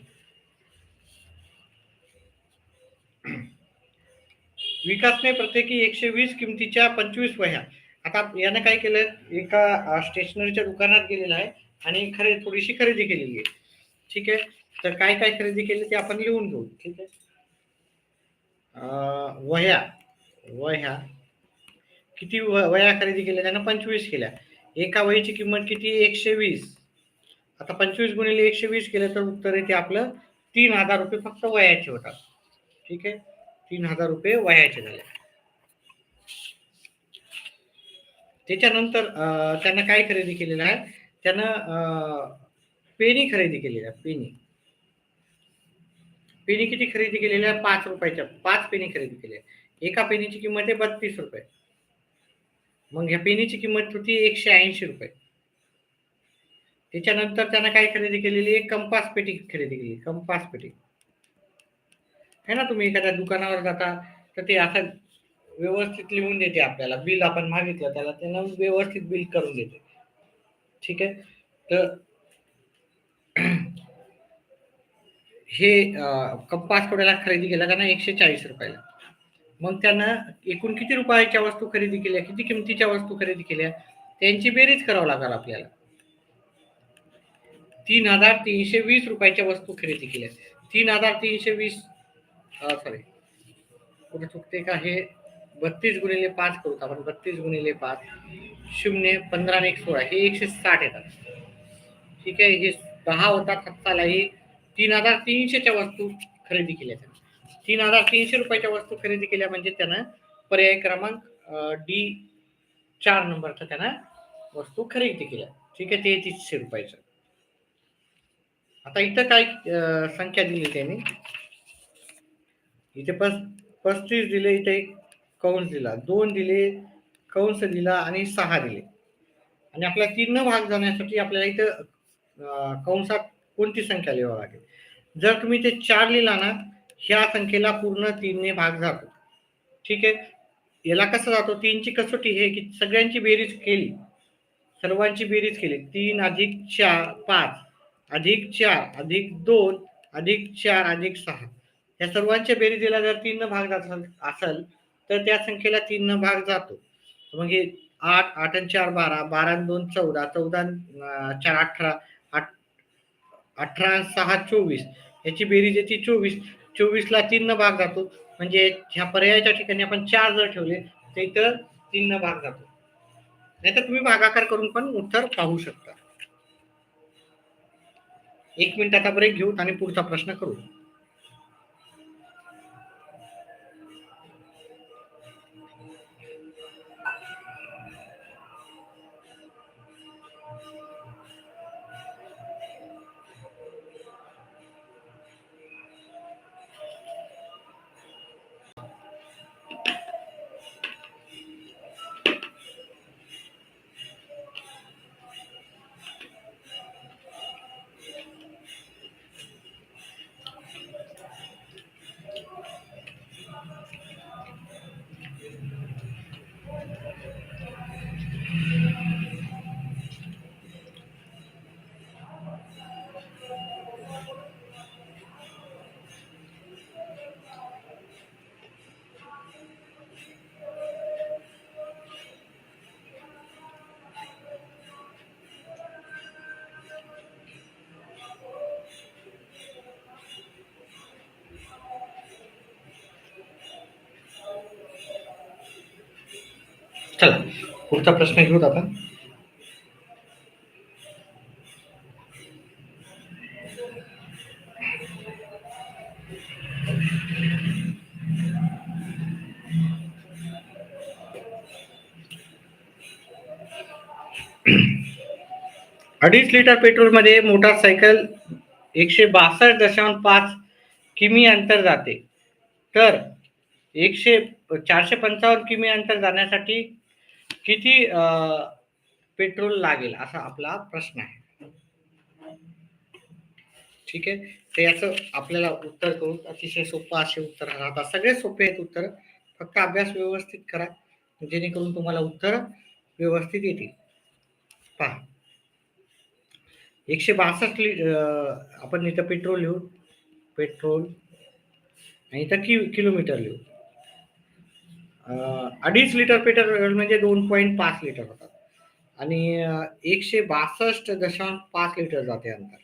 विकासने प्रत्येकी 120 किमतीच्या 25 वह्या. आता यानं काय केलं, एका स्टेशनरीच्या दुकानात गेलेला आहे आणि थोडीशी खरेदी केलेली आहे. ठीक आहे, तर काय काय खरेदी केली ते आपण लिहून घेऊ. ठीक आहे, वह्या वह्या किती वह्या खरेदी केल्या त्यानं? 25 केल्या. एका वहीची किंमत किती? 120. आता 25 गुणिले 120 केलं तर उत्तर येते आपलं 3000 रुपये फक्त वह्याचे होतात. ठीक आहे, 3000 रुपये वह्याचे झाले. त्याच्यानंतर त्यानं काय खरेदी केलेलं आहे? त्यानं पेनी खरेदी केलेल्या आहे. पेनी किती खरेदी केलेल्या आहे? 5 रुपयाच्या 5 पेनी खरेदी केल्या. एका पेनीची किंमत आहे 32 रुपये. मग ह्या पेनीची किंमत होती 180 रुपये. त्याच्यानंतर त्यानं काय खरेदी केलेली आहे? कंपास पेटी खरेदी केली. कंपास पेटी है ना, तुम्ही एखाद्या दुकानावर जाता तर ते असं व्यवस्थित लिहून देते आपल्याला. बिल आपण मागितलं त्याला, त्यानं व्यवस्थित बिल करून देते. ठीक आहे, तर हे कंपास कोणाला खरेदी केला का ना 140 रुपयाला. मग त्यानं एकूण किती रुपयाच्या वस्तू खरेदी केल्या, किती किमतीच्या वस्तू खरेदी केल्या, त्यांची बेरीज करावं लागेल आपल्याला. 3,320 रुपयाच्या वस्तू खरेदी केल्या. 3,320 सॉरी, कुठे चुकते का, हे 32 × 5 करू आपण. 32 × 5 0, 15 आणि 16 हे 160 येतात. ठीक आहे, हे 10 होतात हाताला. हे 3,300च्या वस्तू खरेदी केल्या. 3,300 रुपयाच्या वस्तू खरेदी केल्या म्हणजे त्यानं पर्याय क्रमांक डी 4 नंबरचा त्यानं वस्तू खरेदी केल्या. ठीक आहे, 3300 रुपयाचं. आता इथं काय संख्या दिली त्याने, इथे 35 दिले, इथे एक कंस दिला, 2 दिले, कंस दिला आणि 6 दिले. आणि आपल्याला 3 न भाग जाण्यासाठी आपल्याला इथं कंसात कोणती संख्या लिहावं लागेल. जर तुम्ही ते 4 लिहिला ना, ह्या संख्येला पूर्ण 3 ने भाग जातो. ठीक आहे, याला कसं जातो, 3 ची कसोटी हे की सगळ्यांची बेरीज केली, सर्वांची बेरीज केली, 3 अधिक 4 5 अधिक 4 अधिक 2 अधिक 4 अधिक 6, या सर्वांच्या बेरीजला जर 3 न भाग जात असेल तर त्या संख्येला 3 न भाग जातो. मग हे 8 8 आणि 4 12, 12 आणि 2 14, 14 4 18, 18 आणि 6 24, याची बेरीज येते 24. 24 ला 3 न भाग जातो, म्हणजे ह्या पर्यायाच्या ठिकाणी आपण 4 जर ठेवले तर इथं 3 न भाग जातो. नाहीतर तुम्ही भागाकार करून पण उत्तर पाहू शकता. 1 मिनिट आता ब्रेक घेऊ आणि पुढचा प्रश्न करू. चला पुढचा प्रश्न घेऊत आपण. अडीच लिटर पेट्रोलमध्ये मोटारसायकल 162.5 किमी अंतर जाते, तर 455 किमी अंतर जाण्यासाठी किती पेट्रोल लागेल, असा आपला प्रश्न आहे. ठीक आहे, तर याचं आपल्याला उत्तर करून अतिशय सोपं असे उत्तर राहतात. सगळे सोपे आहेत उत्तर, फक्त अभ्यास व्यवस्थित करा जेणेकरून तुम्हाला उत्तर व्यवस्थित येतील. पहा, 162 आपण इथं पेट्रोल लिहू, पेट्रोल, आणि इथं किलोमीटर लिहू. 2.5 लिटर पेट्रोल म्हणजे 2.5 लिटर होतात आणि 162.5 लिटर जाते अंतर.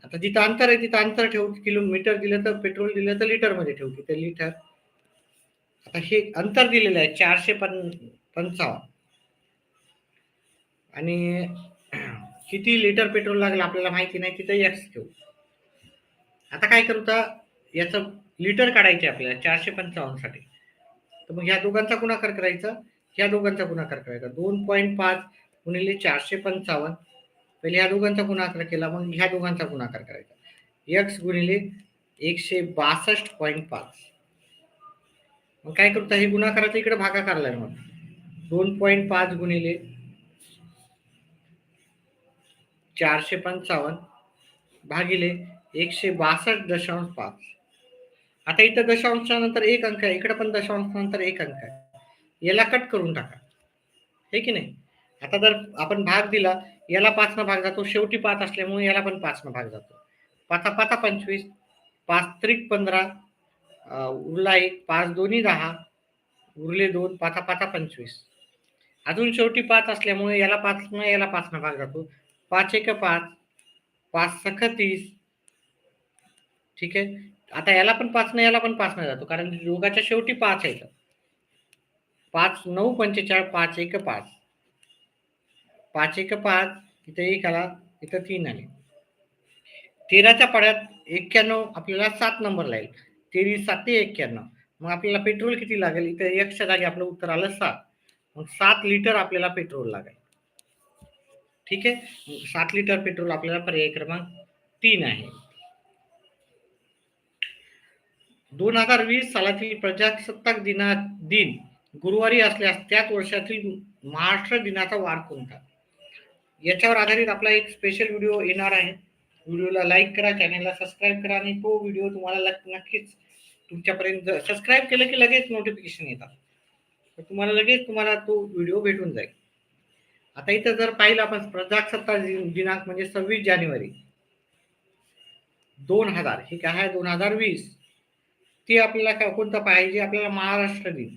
आता जिथं अंतर आहे तिथं अंतर ठेवू, किलोमीटर दिलं तर पेट्रोल दिलं तर लिटर मध्ये ठेवू, तिथे लिटर. आता हे अंतर दिलेलं आहे 455 आणि किती लिटर पेट्रोल लागेल आपल्याला माहिती नाही, तिथं एक्स ठेवू. आता काय करू, तर याचं लिटर काढायचे आपल्याला 455 साठी. तर मग ह्या दोघांचा गुणाकार करायचा, ह्या दोघांचा गुणाकार करायचा. 2.5 गुणिले 455, पहिले ह्या दोघांचा गुणाकार केला, मग ह्या दोघांचा गुणाकार करायचा. एक्स गुणिले 162.5. मग काय करतो, हे गुणाकाराचा इकडे भागाकारला आहे. मग 2.5 गुणिले 455 भागिले 162.5. आता इथं दशांशानंतर एक अंक आहे, इकडे पण दशांशानंतर एक अंक आहे, याला कट करून टाका, हे की नाही. आता जर आपण भाग दिला, याला 5 न भाग जातो, शेवटी 5 असल्यामुळे याला पण 5 न भाग जातो. 5 5 25, 5 त्रिक 15, उरला 1, 5 दोन्ही 10, उरले 2, 5 5 25. अजून शेवटी 5 असल्यामुळे याला 5 न याला 5 न भाग जातो. 5 एक 5, 5 सख 30. ठीक आहे. आता याला पण 5 न याला पण 5 न जातो कारण दोघाच्या शेवटी 5 आहे. 5 9 45, 5 एक 5. 5 एक 5, इथं 1 आला, इथं 3 आले. 13च्या पाड्यात 91 आपल्याला 7 नंबरला येईल. 23 7 91. मग आपल्याला पेट्रोल किती लागेल? इथं 1च्या जागी आपलं उत्तर आलं 7. मग 7 लिटर आपल्याला पेट्रोल लागेल. ठीक आहे. 7 लिटर पेट्रोल आपल्याला पर्याय क्रमांक 3 आहे. 2020 सालातील प्रजासत्ताक दिन गुरुवारी असल्यास त्याच वर्षातील महाराष्ट्र दिनाचा वार कोणता? याच्यावर आधारित आपला एक स्पेशल व्हिडिओ येणार आहे. व्हिडिओला लाईक करा, चॅनलला सबस्क्राईब करा आणि तो व्हिडिओ तुम्हाला नक्कीच तुमच्यापर्यंत सबस्क्राईब केलं की लगेच नोटिफिकेशन येतात. तर तुम्हाला लगेच तो व्हिडिओ भेटून जाईल. आता इथं जर पाहिलं आपण प्रजासत्ताक दिनांक म्हणजे 26 जानेवारी 2000, हे काय आहे 2020. ते आपल्याला कोणता पाहिजे? आपल्याला महाराष्ट्र दिन.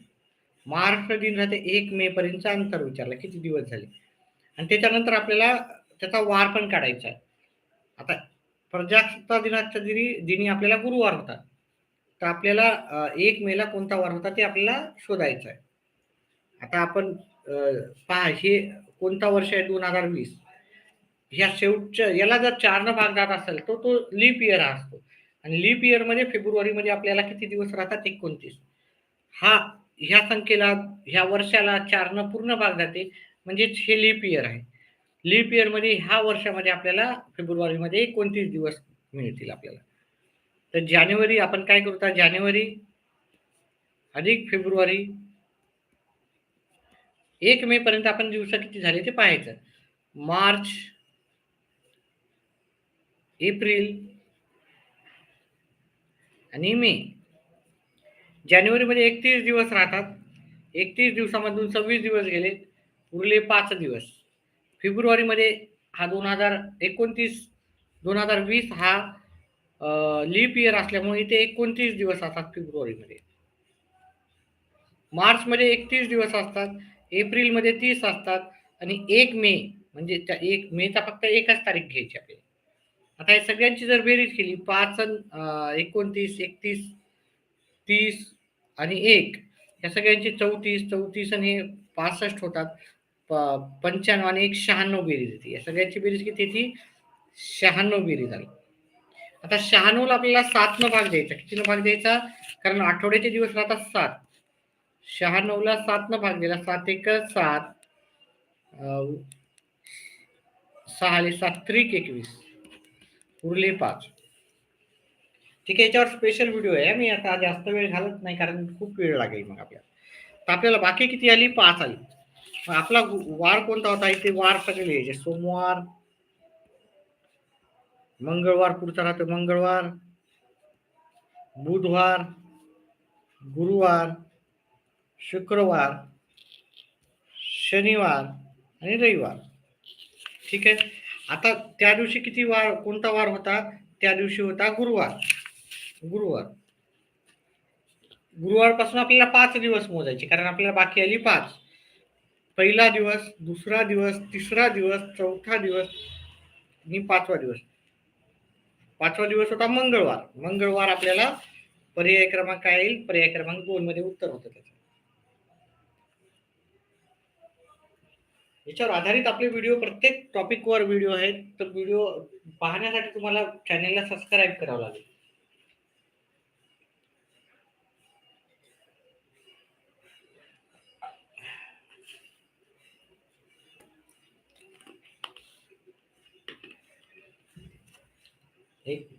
महाराष्ट्र दिन राहते 1 मे पर्यंतचा अंतर विचारलं किती दिवस झाले आणि त्याच्यानंतर आपल्याला त्याचा वार पण काढायचा आहे. आता प्रजासत्ताक दिनाच्या दिनी आपल्याला गुरुवार होता, तर आपल्याला 1 मेला कोणता वार होता ते आपल्याला शोधायचं आहे. आता आपण पहा हे कोणता वर्ष आहे 2020. ह्या शेवटच्या याला जर 4 न भाग जात असेल तर तो लीप इयर असतो आणि लीप इयर मध्ये फेब्रुवारीमध्ये आपल्याला किती दिवस राहतात? 29. ह्या संख्येला ह्या वर्षाला 4 न पूर्ण भाग जाते म्हणजे हे लीप इयर आहे. लीप इयर मध्ये ह्या वर्षामध्ये आपल्याला फेब्रुवारीमध्ये 29 दिवस मिळतील आपल्याला. तर जानेवारी आपण काय करू? तर जानेवारी अधिक फेब्रुवारी 1 मे पर्यंत आपण दिवस किती झाले ते पाहायचं. मार्च, एप्रिल आणि मे. जानेवारीमध्ये 31 दिवस राहतात. 31 दिवसामधून 26 दिवस गेले, उरले 5 दिवस. फेब्रुवारीमध्ये हा 2020 हा लीप इयर असल्यामुळे इथे 29 दिवस असतात फेब्रुवारीमध्ये. मार्चमध्ये 31 दिवस असतात, एप्रिलमध्ये 30 असतात आणि 1 मे म्हणजे त्या 1 मेचा फक्त एकच तारीख घ्यायची आपल्याला. आता या सगळ्यांची जर बेरीज केली 5 29 31 30 आणि 1 या सगळ्यांची 34 आणि 65 होतात. 95 आणि 1 96 बेरीज येते. या सगळ्यांची बेरीज किती येते? 96 बेरीज आली. आता 96 ला आपल्याला 7 न भाग द्यायचा. किती न भाग द्यायचा? कारण आठवड्याचे दिवस राहतात 7. 96 ला 7 न भाग दिला. 7 एक 7, 6 आले 7 त्रिक 21, उरले 5. ठीक आहे. याच्यावर स्पेशल व्हिडिओ आहे. मी आता जास्त वेळ घालत नाही कारण खूप वेळ लागेल मग आपल्याला. तर आपल्याला बाकी किती आली? 5 आली. आपला वार कोणता होता? इथे वार सगळे लिहायचे. सोमवार, मंगळवार पुढचा राहतो मंगळवार, बुधवार, गुरुवार, शुक्रवार, शनिवार आणि रविवार. ठीक आहे. आता त्या दिवशी किती वार कोणता वार होता? त्या दिवशी होता गुरुवार. गुरुवारपासून आपल्याला 5 दिवस मोजायचे कारण आपल्याला बाकी आली 5. पहिला दिवस, दुसरा दिवस, तिसरा दिवस, चौथा दिवस आणि 5वा दिवस. 5वा दिवस होता मंगळवार. मंगळवार आपल्याला पर्याय क्रमांक काय येईल? पर्याय क्रमांक 2 मध्ये उत्तर होतं त्याचं. याच्यावर आधारित आपले व्हिडिओ प्रत्येक टॉपिकवर व्हिडिओ आहेत. तर व्हिडिओ पाहण्यासाठी तुम्हाला चॅनलला सबस्क्राईब करावं लागेल.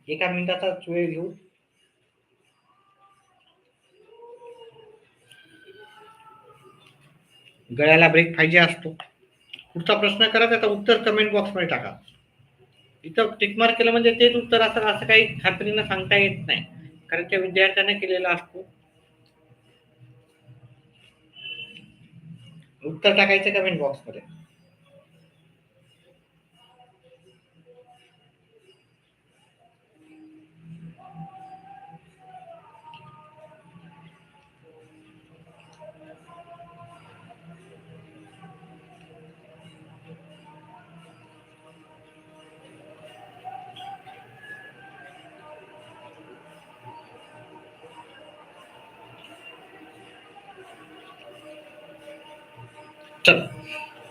एका मिनिटाचा वेळ घेऊ. गळ्याला ब्रेक पाहिजे असतो. पुढचा प्रश्न करा, त्याचं उत्तर कमेंट बॉक्समध्ये टाका. इथं टिकमार्क केलं म्हणजे तेच उत्तर असं काही खात्रीनं सांगता येत नाही कारण त्या विद्यार्थ्याने केलेला असतो. उत्तर टाकायचं कमेंट बॉक्समध्ये. चल,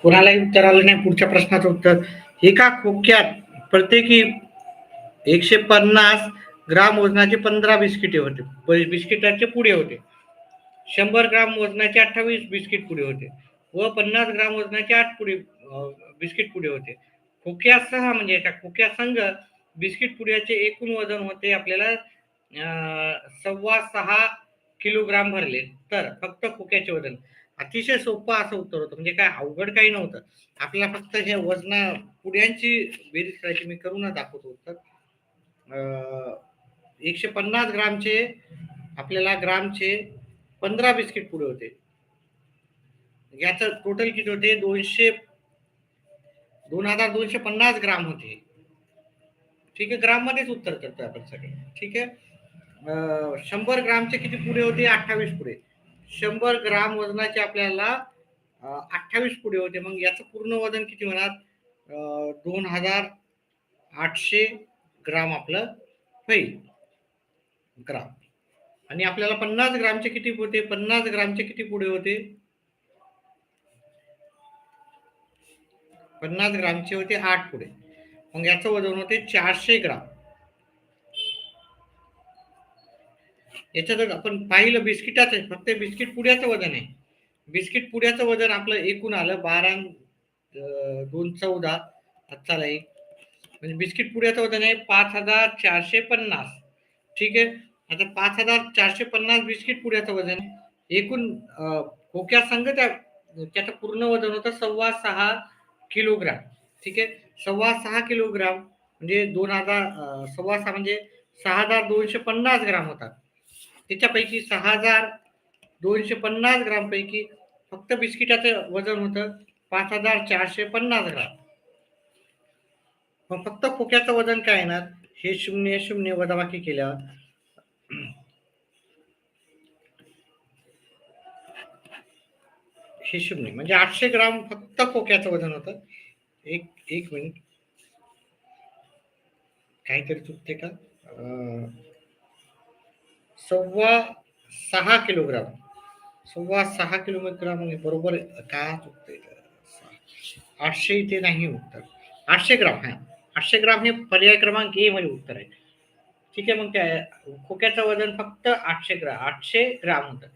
कोणालाही उत्तर आलं नाही. पुढच्या प्रश्नाचं उत्तर: एका खोक्यात प्रत्येकी 150 ग्राम वजनाचे 15 बिस्किटे होते. बिस्किटाचे पुढे होते. 100 ग्राम वजनाचे 28 बिस्किट पुढे होते व 50 ग्राम वजनाचे 8 बिस्किट पुढे होते. खोक्यासह म्हणजे एका खोक्यासंग बिस्किट पुड्याचे एकूण वजन होते आपल्याला 6.25 किलोग्राम भरले तर फक्त खोक्याचे वजन. अतिशय सोपं असं उत्तर होतं, म्हणजे काय अवघड काही नव्हतं. आपल्याला फक्त हे वजना पुड्यांची बेरीज करायची. मी करूनच दाखवतो उत्तर. 150 ग्रामचे आपल्याला ग्रामचे 15 बिस्किट पुढे होते. याचं टोटल किती होते? 2250 ग्राम होते. ठीक आहे, ग्राम मध्येच उत्तर करतोय आपण सगळे. ठीक आहे. 100 ग्रामचे किती पुढे होते? 28 पुढे. 100 ग्राम वजनाचे आपल्याला 28 पुढे होते. मग याचं पूर्ण वजन किती होणार? 2800 ग्राम आपलं होईल. ग्राम. आणि आपल्याला 50 ग्रामचे किती होते? 50 ग्रामचे किती पुढे होते? 50 ग्रामचे होते 8 पुढे. मग याचं वजन होते 400 ग्राम. याच्यात आपण पाहिलं बिस्किटाचं, फक्त बिस्किट पुड्याचं वजन आहे. बिस्किट पुड्याचं वजन आपलं एकूण आलं 12 2 14. चला एक म्हणजे बिस्किट पुड्याचं वजन आहे 5450. ठीक आहे. आता 5450 बिस्किट पुड्याचं वजन आहे. एकूण खोक्या संघ त्याचं पूर्ण वजन होतं 6.25 किलोग्राम. ठीक आहे. 6.25 किलोग्राम म्हणजे 6.25 म्हणजे 6250 ग्राम होतात. त्याच्यापैकी 6250 ग्राम पैकी फक्त बिस्किटाचं वजन होतं 5450 ग्राम. मग फक्त खोक्याचं वजन काय येणार? हे 0 0 वजाबाकी केल्यावर हे 0 म्हणजे 800 ग्राम फक्त खोक्याचं वजन होतं. एक मिनिट, काहीतरी चुकते का? 6.25 किलोग्राम. 6.25 किलोग्राम बरोबर का चुकते? 800 इथे नाही उत्तर. 800 ग्राम. हा, 800 ग्राम हे पर्याय क्रमांक ए मध्ये उत्तर आहे. ठीक आहे. मग काय खोक्याचं वजन फक्त 800 ग्राम होतं.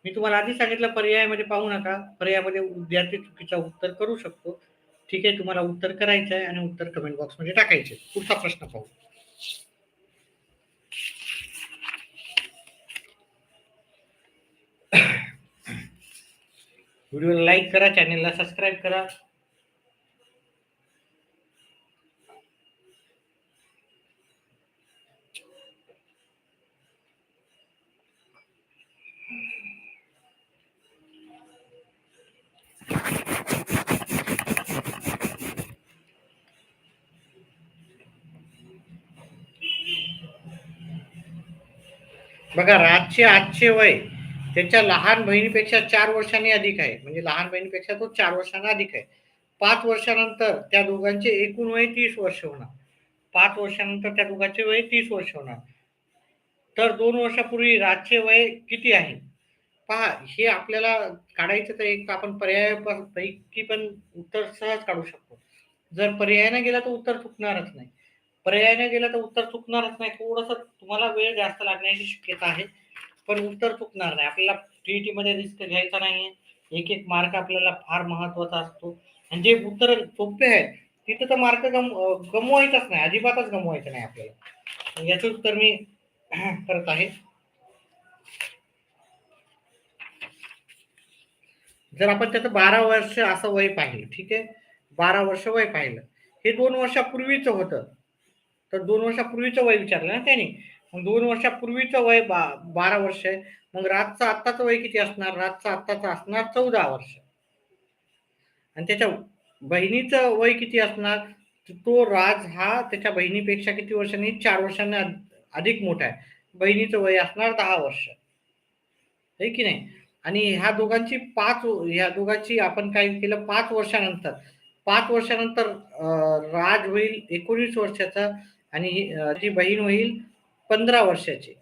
मी तुम्हाला आधी सांगितलं पर्यायामध्ये पाहू नका. पर्यायामध्ये विद्यार्थी चुकीचा उत्तर करू शकतो. ठीक आहे. तुम्हाला उत्तर करायचं आहे आणि उत्तर कमेंट बॉक्स मध्ये टाकायचे. पुढचा प्रश्न पाहू. व्हिडिओला लाईक करा, चॅनेलला सबस्क्राईब करा. बघा, राजचे आजचे वय त्याच्या लहान बहिणीपेक्षा 4 वर्षांनी अधिक आहे. म्हणजे लहान बहिणीपेक्षा तो 4 वर्षांना अधिक आहे. 5 वर्षानंतर त्या दोघांचे एकूण वय 30 वर्ष होणार. 5 वर्षानंतर त्या दोघांचे वय 30 वर्ष होणार. तर 2 वर्षापूर्वी राजचे वय किती आहे? पहा, हे आपल्याला काढायचं तर एक आपण पर्यायापैकी पण उत्तर सहज काढू शकतो. जर पर्यायाने गेला तर उत्तर चुकणारच नाही. पर्यायाने गेला तर उत्तर चुकणारच नाही. थोडंसं तुम्हाला वेळ जास्त लागण्याची शक्यता आहे, पण उत्तर चुकणार नाही. आपल्याला टीईटी मध्ये रिस्क घ्यायचा नाहीये. एक एक मार्क आपल्याला फार महत्वाचा असतो. आणि जे उत्तर सोपे आहेत तिथे तर मार्क गमवायचाच नाही, अजिबातच गमवायचं नाही आपल्याला. याचं उत्तर मी करत आहे. जर आपण त्याचं 12 वर्ष असं वय पाहिलं, ठीक आहे, 12 वर्ष वय पाहिलं, हे 2 वर्षापूर्वीच होतं. तर 2 वर्षापूर्वीचं वय विचारलं ना त्याने. मग 2 वर्षापूर्वीचं वय 12 वर्ष आहे. मग राजचं आत्ताचं वय किती असणार? राजचं आत्ताचं असणार 14 वर्ष. आणि त्याच्या बहिणीचं वय किती असणार? तो राज हा त्याच्या बहिणीपेक्षा किती वर्षांनी? 4 वर्षांनी अधिक मोठा आहे. बहिणीचं वय असणार 10 वर्ष. आहे की नाही? आणि ह्या दोघांची आपण काय केलं? 5 वर्षानंतर राज होईल 19 वर्षाचा आणि ती बहीण होईल 15 वर्षाची.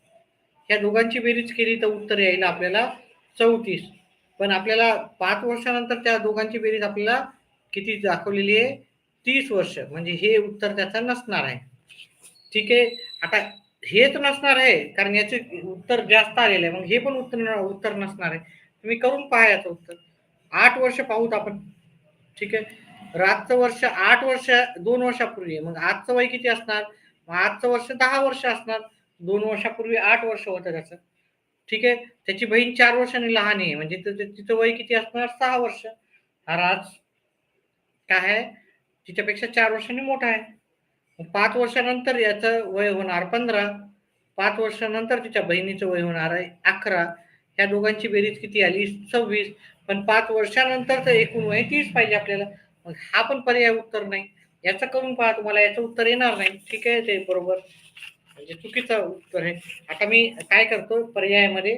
ह्या दोघांची बेरीज केली तर उत्तर यायला आपल्याला 34. पण आपल्याला 5 वर्षानंतर त्या दोघांची बेरीज आपल्याला किती दाखवलेली आहे? 30 वर्ष. म्हणजे हे उत्तर त्याचं नसणार आहे. ठीक आहे. आता हेच नसणार आहे, कारण याचे उत्तर जास्त आलेलं आहे. मग हे पण उत्तर नसणार आहे. तुम्ही करून पहा याचं उत्तर. 8 वर्ष पाहूत आपण. ठीक आहे. रातचं वर्ष 8 वर्ष 2 वर्षापूर्वी आहे. मग आजचं वय किती असणार? मग आजचं वर्ष 10 वर्ष असणार. 2 वर्षापूर्वी 8 वर्ष होतं त्याचं. ठीक आहे. त्याची बहीण 4 वर्षांनी लहान आहे. म्हणजे तिचं वय किती असणार? 6 वर्ष. हा राज काय आहे? तिच्यापेक्षा 4 वर्षांनी मोठा आहे. 5 वर्षानंतर याचं वय होणार 15. 5 वर्षानंतर तिच्या बहिणीचं वय होणार आहे 11. ह्या दोघांची बेरीज किती आली? 26. पण 5 वर्षानंतरचं एकूण वय 30 पाहिजे आपल्याला. मग हा पण पर्याय उत्तर नाही. याचं करून पहा, तुम्हाला याचं उत्तर येणार नाही. ठीक आहे, ते बरोबर म्हणजे चुकीचं उत्तर आहे. आता मी काय करतो, पर्यायामध्ये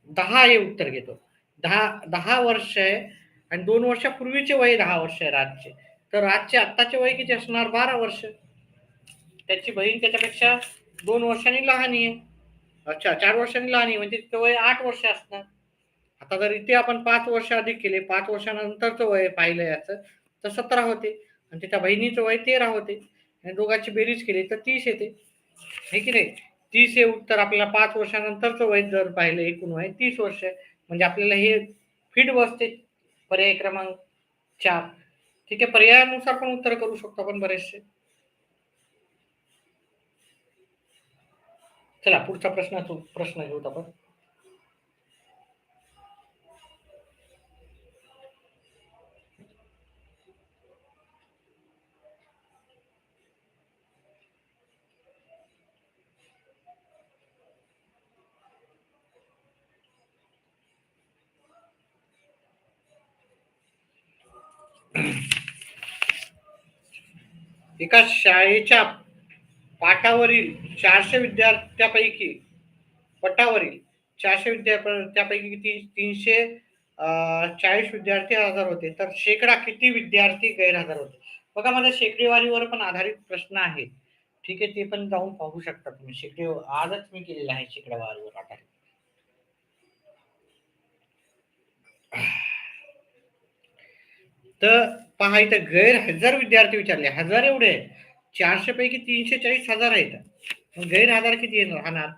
10 हे उत्तर घेतो. 10 वर्ष आहे आणि 2 वर्षापूर्वीचे वय 10 वर्ष आहे राजचे. तर राजचे आत्ताचे वय किती असणार? 12 वर्ष. त्याची बहीण त्याच्यापेक्षा 2 वर्षांनी लहान आहे. अच्छा, 4 वर्षांनी लहान आहे, म्हणजे तिचं वय 8 वर्ष असणार. आता जर इथे आपण 5 वर्ष अधिक केले, 5 वर्षानंतरचं वय पाहिलं याचं, तर 17 होते आणि त्याच्या बहिणीचं वय 13 होते आणि दोघांची बेरीज केली तर 30 येते. हे की नाही? 30 हे उत्तर आपल्याला 5 वर्षानंतरचं वय जर पाहिलं, एकूण वय 30 वर्ष आहे. म्हणजे आपल्याला हे फिट बसते. पर्याय क्रमांक 4. ठीक आहे. पर्यायानुसार पण उत्तर करू शकतो आपण बरेचसे. चला पुढचा प्रश्न घेऊत आपण. एका शाळेच्या पाटावरील 400 विद्यार्थ्यापैकी पटावरील 400 विद्यार्थ्यापैकी किती? 340 विद्यार्थी हजर होते. तर शेकडा किती विद्यार्थी गैरहजर होते? बघा, माझा शेकडेवारीवर पण आधारित प्रश्न आहे. ठीक आहे, ते पण जाऊन पाहू शकता तुम्ही. आजच मी केलेला आहे शेकडेवारीवर आधारित. तर पहा, इथं गैरहजर विद्यार्थी विचारले. हजार एवढे आहे. 400 पैकी 340 हजार आहेत. मग गैरहजर किती राहणार?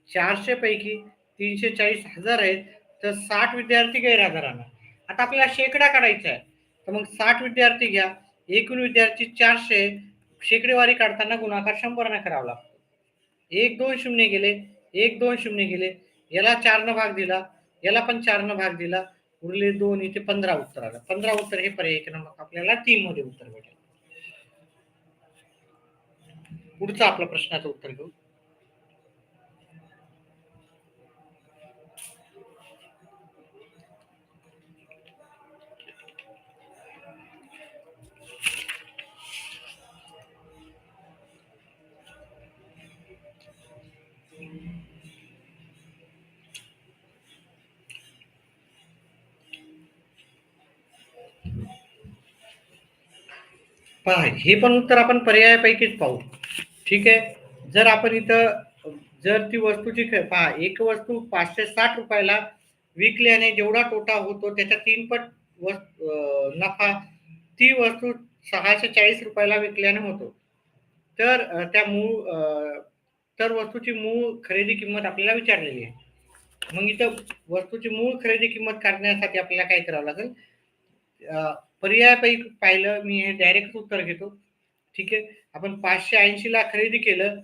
400 पैकी 340 हजार आहेत, तर 60 विद्यार्थी गैरहजर राहणार. आता आपल्याला शेकडा काढायचा आहे, तर मग 60 विद्यार्थी घ्या. एकूण विद्यार्थी 400. शेकडेवारी काढताना गुणाकार 100 ने करावा लागतो. 1 2 शून्य गेले, 1 2 शून्य गेले. याला 4 न भाग दिला, याला पण 4 न भाग दिला. उरले 2. इथे 15 उत्तर आलं. 15 उत्तर हे पर्याय क्रमांक आपल्याला 3 मध्ये उत्तर भेटेल. पुढचा आपला प्रश्नाचं उत्तर घेऊ. पहा, हे पण उत्तर आपण पर्यायापैकीच पाहू. ठीक आहे. जर आपण इथं जर ती वस्तूची पहा, एक वस्तू 560 रुपयाला विकल्याने जेवढा तोटा होतो त्याच्या 3 पट नफा ती वस्तू 640 रुपयाला विकल्याने होतो. तर तर वस्तूची मूळ खरेदी किंमत आपल्याला विचारलेली आहे. मग इथं वस्तूची मूळ खरेदी किंमत काढण्यासाठी आपल्याला काय करावं लागेल? पर्यायापैकी पाहिलं मी, हे डायरेक्ट उत्तर घेतो. ठीक आहे. आपण 580 ला खरेदी केलं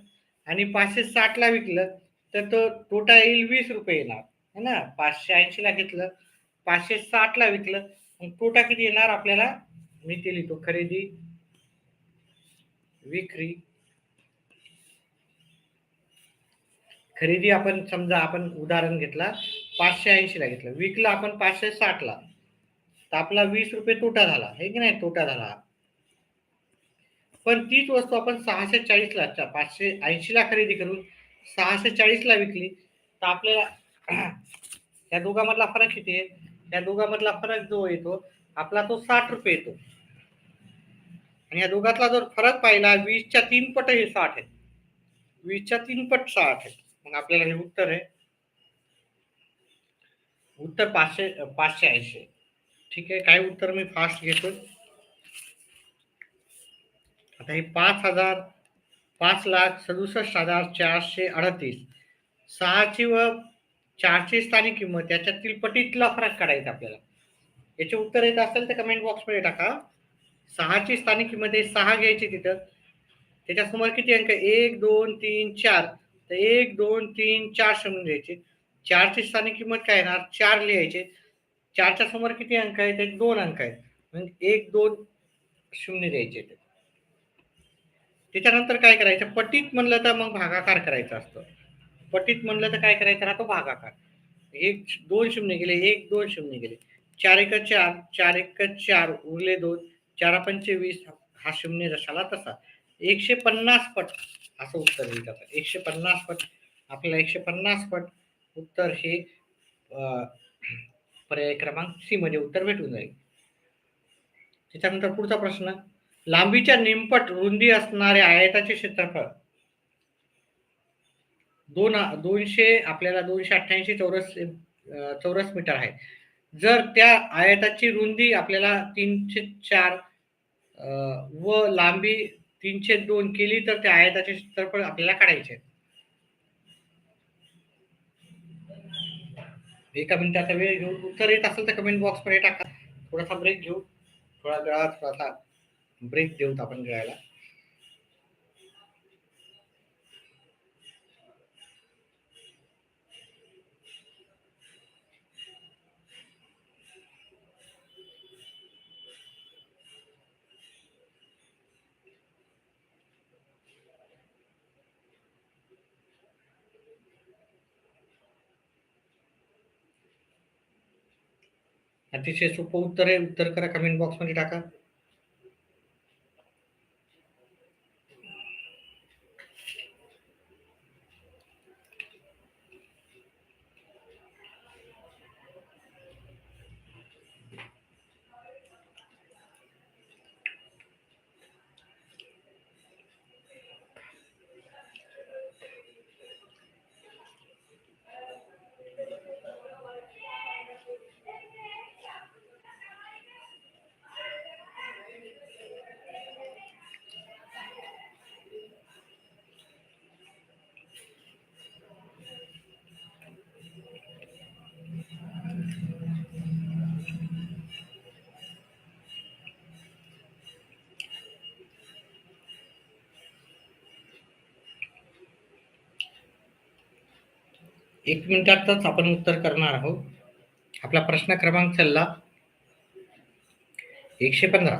आणि 560 ला विकलं, तर तो तोटा येईल 20 रुपये येणार है ना. 580 ला घेतलं, 560 ला विकलं, मग तोटा किती येणार आपल्याला? मी ते लिहितो, खरेदी विक्री. खरेदी आपण समजा, आपण उदाहरण घेतला 580 ला घेतलं, विकलं आपण 560 ला, तर आपला 20 रुपये तोटा झाला, हे की नाही? तोटा झाला. पण तीच वस्तू आपण 640 ला, 580 ला खरेदी करून 640 ला विकली, तर आपल्याला या दोघांमधला फरक किती आहे? या दोघांमधला फरक जो येतो आपला, तो 60 रुपये येतो. आणि या दोघातला जर फरक पाहिला, 20च्या 3 पट हे 60 आहे. 20च्या 3 पट 60 आहे. मग आपल्याला हे उत्तर आहे उत्तर 580. ठीक आहे, काही उत्तर मी फास्ट घेतो. आता हे 5,67,438, 6ची व 4ची स्थानिक किंमत याच्यातील पटीतला फरक काढायचा आपल्याला. याचे उत्तर येत असेल तर कमेंट बॉक्समध्ये टाका. 6ची स्थानिक किंमत आहे 6 घ्यायची तिथं. त्याच्यासमोर किती अंक आहे? 1 2 3 4. तर 1 2 3 4 शून्य द्यायचे. 4ची स्थानिक किंमत काय येणार? 4 लिहायचे. 4च्या समोर किती अंक आहेत? ते 2 अंक आहेत. म्हणजे 1 2 शून्य द्यायचे. त्याच्यानंतर काय करायचं? पटीत म्हणलं तर मग भागाकार करायचा असतो. पटीत म्हणलं तर काय करायचं राहतो? भागाकार. 1 2 शून्य गेले, 1 2 शून्य गेले. 4 1 4, 4 1 4 उरले 2, 4 पंचे 20. हा शून्य जसाला तसा. 150 पट असं उत्तर येईल आता. 150 पट. आपल्याला 150 पट उत्तर हे पर्याय क्रमांक सी मध्ये उत्तर भेटून जाईल. त्याच्यानंतर पुढचा प्रश्न, लांबीच्या निमपट रुंदी असणारे आयताचे क्षेत्रफळ 200 आपल्याला 288 चौरस मीटर आहे. जर त्या आयताची रुंदी आपल्याला 304 व लांबी 302 केली तर त्या आयताचे क्षेत्रफळ आपल्याला काढायचे. एका मिनिटाचा वेळ घेऊन उत्तर येत असेल तर कमेंट बॉक्स मध्ये टाका. थोडासा ब्रेक घेऊ, थोडासा ब्रेक देऊत आपण गिळायला. अतिशय सोपं उत्तर आहे. उत्तर करा, कमेंट बॉक्स मध्ये टाका. एक मिनिटातच आपण उत्तर करणार आहोत. आपला प्रश्न क्रमांक चालला 115.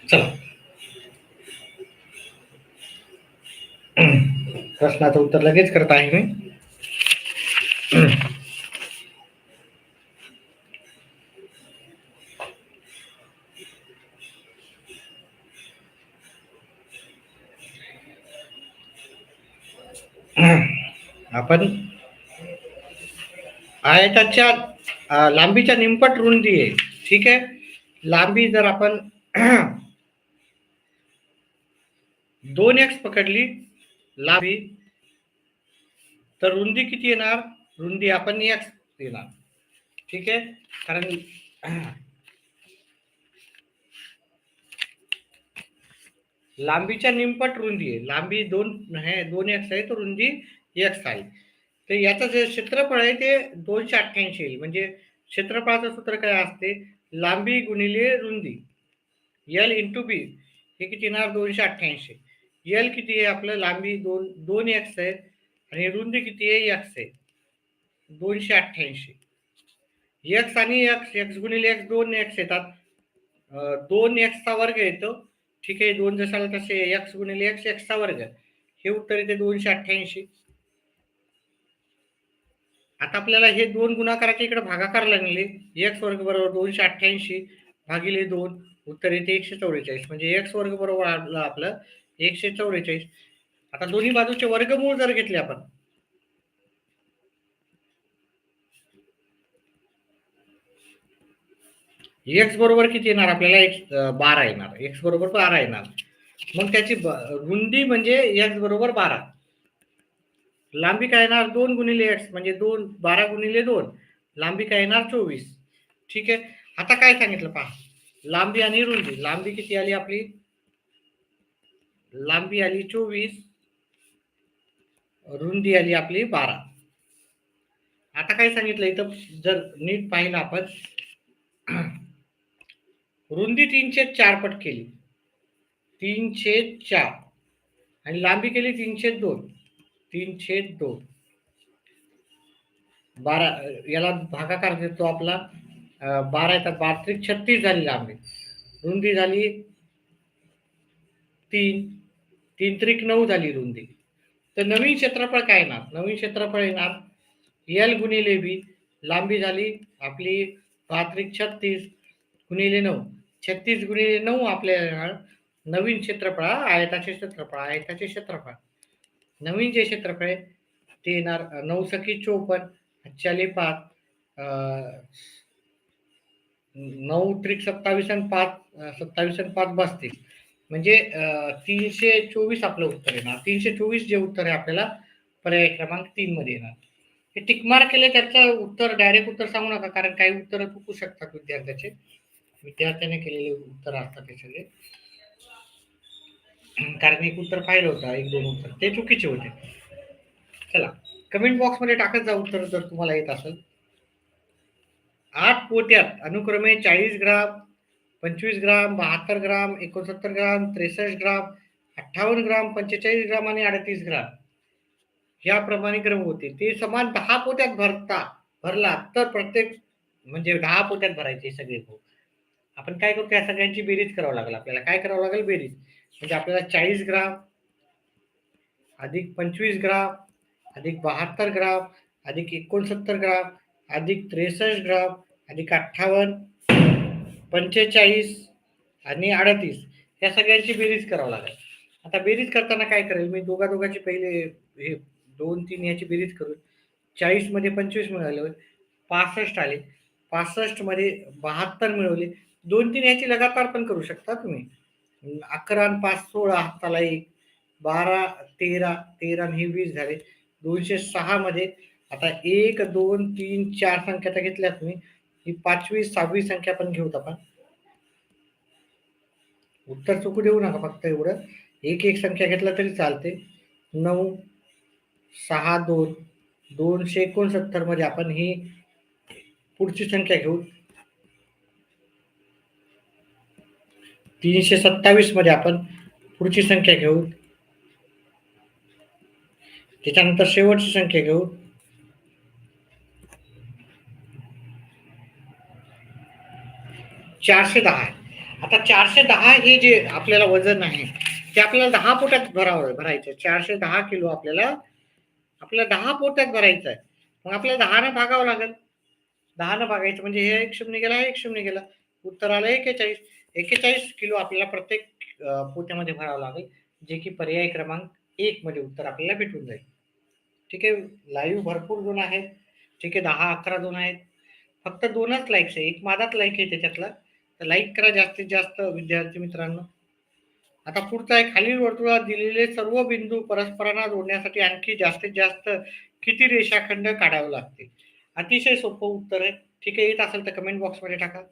चला, प्रश्नाचं उत्तर लगेच करत आहे मी. आपण आयताच्या लांबीच्या निमपट रुंदी आहे. ठीक आहे, लांबी जर आपण 2x पकडली लांबी, तर रुंदी किती येणार? रुंदी आपण x येणार. ठीक आहे, कारण लांबीच्या निमपट रुंदी आहे. लांबी 2x आहे, तर रुंदी x आहे. तर याचं जे क्षेत्रफळ आहे ते 288 येईल. म्हणजे क्षेत्रफळाचं सूत्र काय असते? लांबी गुणिले रुंदी, एल इंटू बी. हे किती येणार? 288. एल किती आहे आपलं? लांबी 2x आहे आणि रुंदी किती आहे? x आहे. 288. एक्स आणि एक्स गुणिले एक्स 2x येतात. 2x चा वर्ग येतो. ठीक आहे, 2 जसाला तसे एक्स गुणिले एक्स चा वर्ग. हे उत्तर येते 288. आता आपल्याला हे दोन गुणाकाराच्या इकडे भागाकार लागले. एक्स वर्ग बरोबर 288 भागिले 2, उत्तर येते 144. म्हणजे एक्स वर्ग बरोबर आपलं 144. आता दोन्ही बाजूचे वर्गमूळ जर घेतले आपण, एक्स बरोबर किती येणार आपल्याला? एक्स 12 येणार. एक्स बरोबर 12 येणार. मग त्याची रुंदी म्हणजे एक्स बरोबर 12, लांबी काय येणार? 2 गुणिले एक्स म्हणजे 12 गुणिले 2, लांबी काय येणार? 24. ठीक आहे. आता काय सांगितलं पहा, लांबी आणि रुंदी. लांबी किती आली आपली? लांबी आली 24, रुंदी आली आपली 12. आता काय सांगितलं इथं जर नीट पाहिलं आपण, रुंदी 3/4 पट केली, 3/4, आणि लांबी केली 3/2, 3/2. 12 याला भागाकार देतो आपला 12 येतात, 12 36 झाली लांबी. रुंदी झाली 3, 3 9 झाली रुंदी. तर नवीन क्षेत्रफळ काय येणार? नवीन क्षेत्रफळ येणार एल गुणिले बी. लांबी झाली आपली 12 36 गुणिले 9, 36 गुणिले 9 आपल्या नवीन क्षेत्रफळ, आयताचे क्षेत्रफळ, आयताचे क्षेत्रफळ. नवीन जे क्षेत्रफळ आहे ते येणार 9 सकी 54, 5 9 त्रिक 27 आणि 5 27 आणि 5 32. म्हणजे 324 आपलं उत्तर येणार. 324 जे उत्तर आहे आपल्याला पर्याय क्रमांक 3 मध्ये येणार. हे टिकमार्क केले त्याचं उत्तर डायरेक्ट उत्तर सांगू नका, कारण काही उत्तर चुकू शकतात विद्यार्थ्याचे. विद्यार्थ्याने केलेले उत्तर असतात ते सगळे, कारण एक उत्तर पाहिलं होतं, 1-2 उत्तर ते चुकीचे होते. चला कमेंट बॉक्स मध्ये टाकत जा उत्तर जर तुम्हाला येत असेल. 8 पोत्यात अनुक्रमे 40 ग्राम, 25 ग्राम, 72 ग्राम, 69 ग्राम, 63 ग्राम, 58 ग्राम, 45 ग्राम आणि 38 ग्राम याप्रमाणे क्रम होते. ते समान 10 पोत्यात भरला तर प्रत्येक, म्हणजे 10 पोत्यात भरायचे सगळे भाऊ. आपण काय करतो, या सगळ्यांची बेरीज करावं लागेल आपल्याला. काय करावं लागेल? बेरीज. म्हणजे आपल्याला 40 ग्राम अधिक 25 ग्राम अधिक 72 ग्राम अधिक 69 ग्राम अधिक 63 ग्राम अधिक 58, 45 आणि 38 या सगळ्यांची बेरीज करावं लागेल. आता बेरीज करताना काय करेल मी, दोघांची पहिले हे 2-3 याची बेरीज करून 40 मध्ये 25 मिळाले, 65 आले, 65 मध्ये 72 मिळवले. 2-3 याची लगातार पण करू शकता तुम्ही. 11 आणि 5 16, हाताला 1, 12 13, 13 आणि 20 झाले. 206 मध्ये आता 1 2 3 4 संख्या तर घेतल्या तुम्ही, ही 5वी 6वी संख्या पण घेऊत आपण. उत्तर चुकू देऊ नका, फक्त एवढं एक एक संख्या घेतला तरी चालते. 9 6 2 269 मध्ये आपण ही पुढची संख्या घेऊ. 327 मध्ये आपण पुढची संख्या घेऊ. त्याच्यानंतर शेवटची संख्या घेऊ. 410 आहे. आता 410 हे जे आपल्याला वजन आहे ते आपल्याला 10 पोत्यात भरायचं. 410 किलो आपल्याला 10 पोत्यात भरायचं आहे. मग आपल्याला 10 ने भागावं लागेल. 10 ने भागायचं म्हणजे हे एक शून्य गेला, एक शून्य गेला, उत्तर आलं 41. 41 किलो आपल्याला प्रत्येक पोत्यामध्ये भरावं लागेल, जे की पर्याय क्रमांक 1 मध्ये उत्तर आपल्याला भेटून जाईल. ठीक आहे. लाईव्ह भरपूर जण आहेत. ठीक आहे, 10-11 जण आहेत. फक्त 2च लाईक्स आहे, एक माझाच लाईक आहे त्याच्यातला. तर लाईक करा जास्तीत जास्त विद्यार्थी मित्रांनो. आता पुढचा आहे, खालील वर्तुळात दिलेले सर्व बिंदू परस्परांना जोडण्यासाठी आणखी जास्तीत जास्त किती रेषाखंड काढावे लागते? अतिशय सोपं उत्तर आहे. ठीक आहे, येत असेल तर कमेंट बॉक्स मध्ये टाका.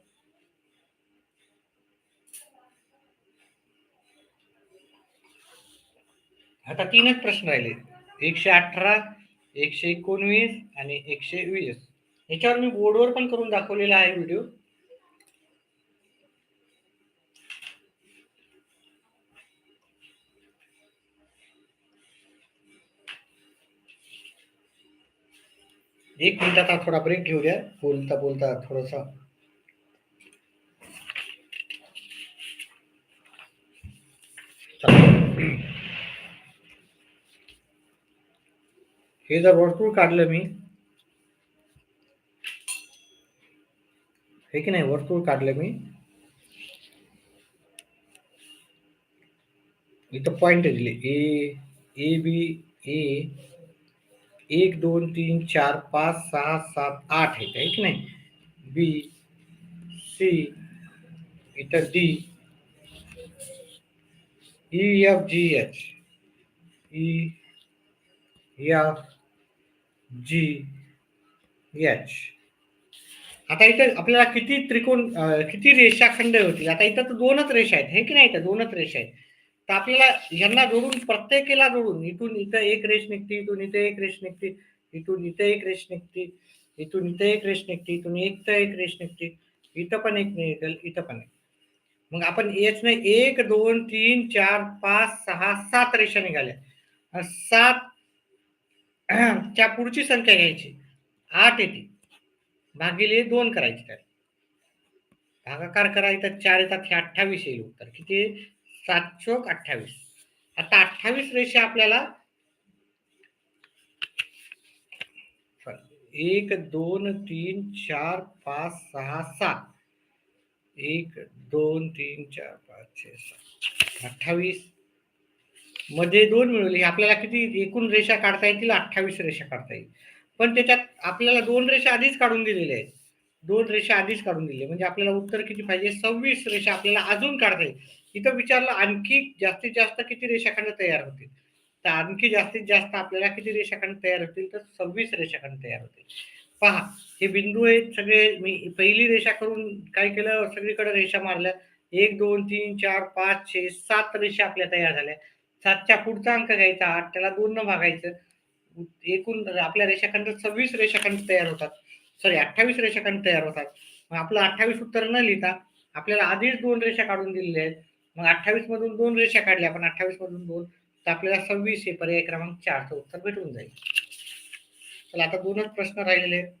आता 3च प्रश्न राहिले, 118, 119 आणि 120. याच्यावर मी बोर्डवर पण करून दाखवलेला आहे व्हिडिओ. एक मिनिट, आता थोडा ब्रेक घेऊ द्या, बोलता बोलता थोडसा. हे जर वर्तुळ काढलं मी, हे की नाही, वर्तुळ काढलं मी, इथं पॉइंट दिले ए बी, ए 1 2 3 4 5 6 7 8 आहे की नाही, बी सी, इथं D, E F G H, E F G H. आता इथं आपल्याला किती त्रिकोण किती रेषाखंड होतील? आता इथं तर दोनच रेषा आहेत, हे की नाही, इथं दोनच रेषा आहेत. तर आपल्याला यांना जोडून, प्रत्येकीला जोडून, इथून इथं एक रेष निघते, इथून इथे एक रेष निघते, इथून इथे एक रेष निघते, इथून इथे एक रेष निघते, इथून इथं एक रेष निघते, इथं पण एक निघेल, इथं पण एक. मग आपण याच नाही 1 2 3 4 5 6 7 रेषा निघाल्या. 7 च्या पुढची संख्या घ्यायची, 8 येते, भागिले 2 करायची, त्यात भागाकार करा, इथं 4 येतात, हे 28 येईल उत्तर. किती? 7 चोक 28. आता 28 रेषा आपल्याला 1 2 3 4 5 6 7, 1 2 3 4 5 6 7, 28 मध्ये 2 मिळवले, आपल्याला किती एकूण रेषा काढता येतील? 28 रेषा काढता येईल. पण त्याच्यात आपल्याला 2 रेषा आधीच काढून दिलेल्या आहेत, 2 रेषा आधीच काढून दिली, म्हणजे आपल्याला उत्तर किती पाहिजे? 26 रेषा आपल्याला अजून काढता येईल. इथं विचारलं आणखी जास्तीत जास्त किती रेषाखंड तयार होतील, तर आणखी जास्तीत जास्त आपल्याला किती रेषाखंड तयार होतील? तर 26 रेषाखंड तयार होतील. पहा, हे बिंदू आहेत सगळे. मी पहिली रेषा करून काय केलं, सगळीकडे रेषा मारल्या. 1 2 3 4 5 6 7 रेषा आपल्या तयार झाल्या. 7च्या पुढचा अंक घ्यायचा 8, त्याला 2 न भागायचं. एकूण आपल्या रेषाखंड 26 रेषाखंड तयार होतात, सॉरी 28 रेषाखंड तयार होतात. मग आपलं 28 उत्तर न लिहिता आपल्याला आधीच 2 रेषा काढून दिलेल्या आहेत. मग 28 मधून 2 रेषा काढल्या आपण, 28 मधून 2, तर आपल्याला 26 हे पर्याय क्रमांक 4चं उत्तर भेटून जाईल. चला, आता 2च प्रश्न राहिलेले आहेत.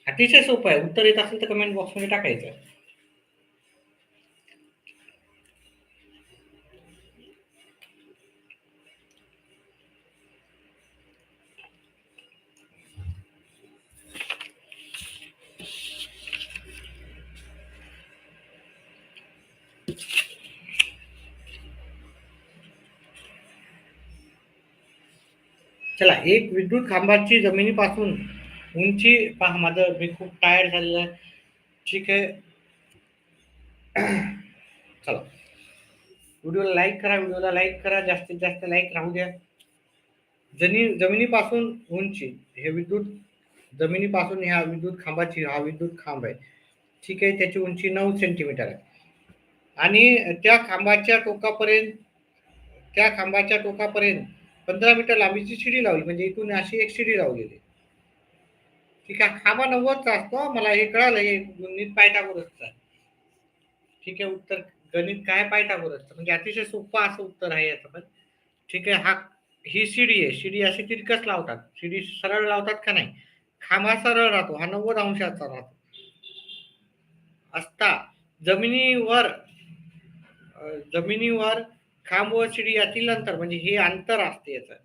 अतिशय सोपं आहे. उत्तर येत असेल तर कमेंट बॉक्समध्ये टाकायचं. चला, एक विद्युत खांबाची जमिनीपासून उंची, पहा माझं, मी खूप टायर्ड झालेलं आहे. ठीक आहे, चला, व्हिडिओला लाईक करा, व्हिडिओला लाईक करा, जास्तीत जास्त लाईक राहू द्या. जमिनीपासून उंची, हे विद्युत जमिनीपासून ह्या विद्युत खांबाची, हा विद्युत खांब आहे, ठीक आहे, त्याची उंची 9 सेंटीमीटर आहे. आणि त्या खांबाच्या टोकापर्यंत 15 मीटर लांबीची शिडी लावली, म्हणजे इथून अशी एक शिडी लावलेली. ठीक आहे, खांबा 90चा असतो, मला हे कळालं, हे गणित पायथागोरसचं आहे. ठीक आहे, उत्तर गणित काय? पायथागोरसचं, म्हणजे अतिशय सोपं असं उत्तर आहे याचं पण. ठीक आहे, ही शिडी आहे, शिडी अशी तिरकस लावतात, शिडी सरळ लावतात का नाही? खांब हा सरळ राहतो, हा 90 अंशाचा राहतो. असता जमिनीवर खांब व शिडी यातील अंतर, म्हणजे हे अंतर असते याचं.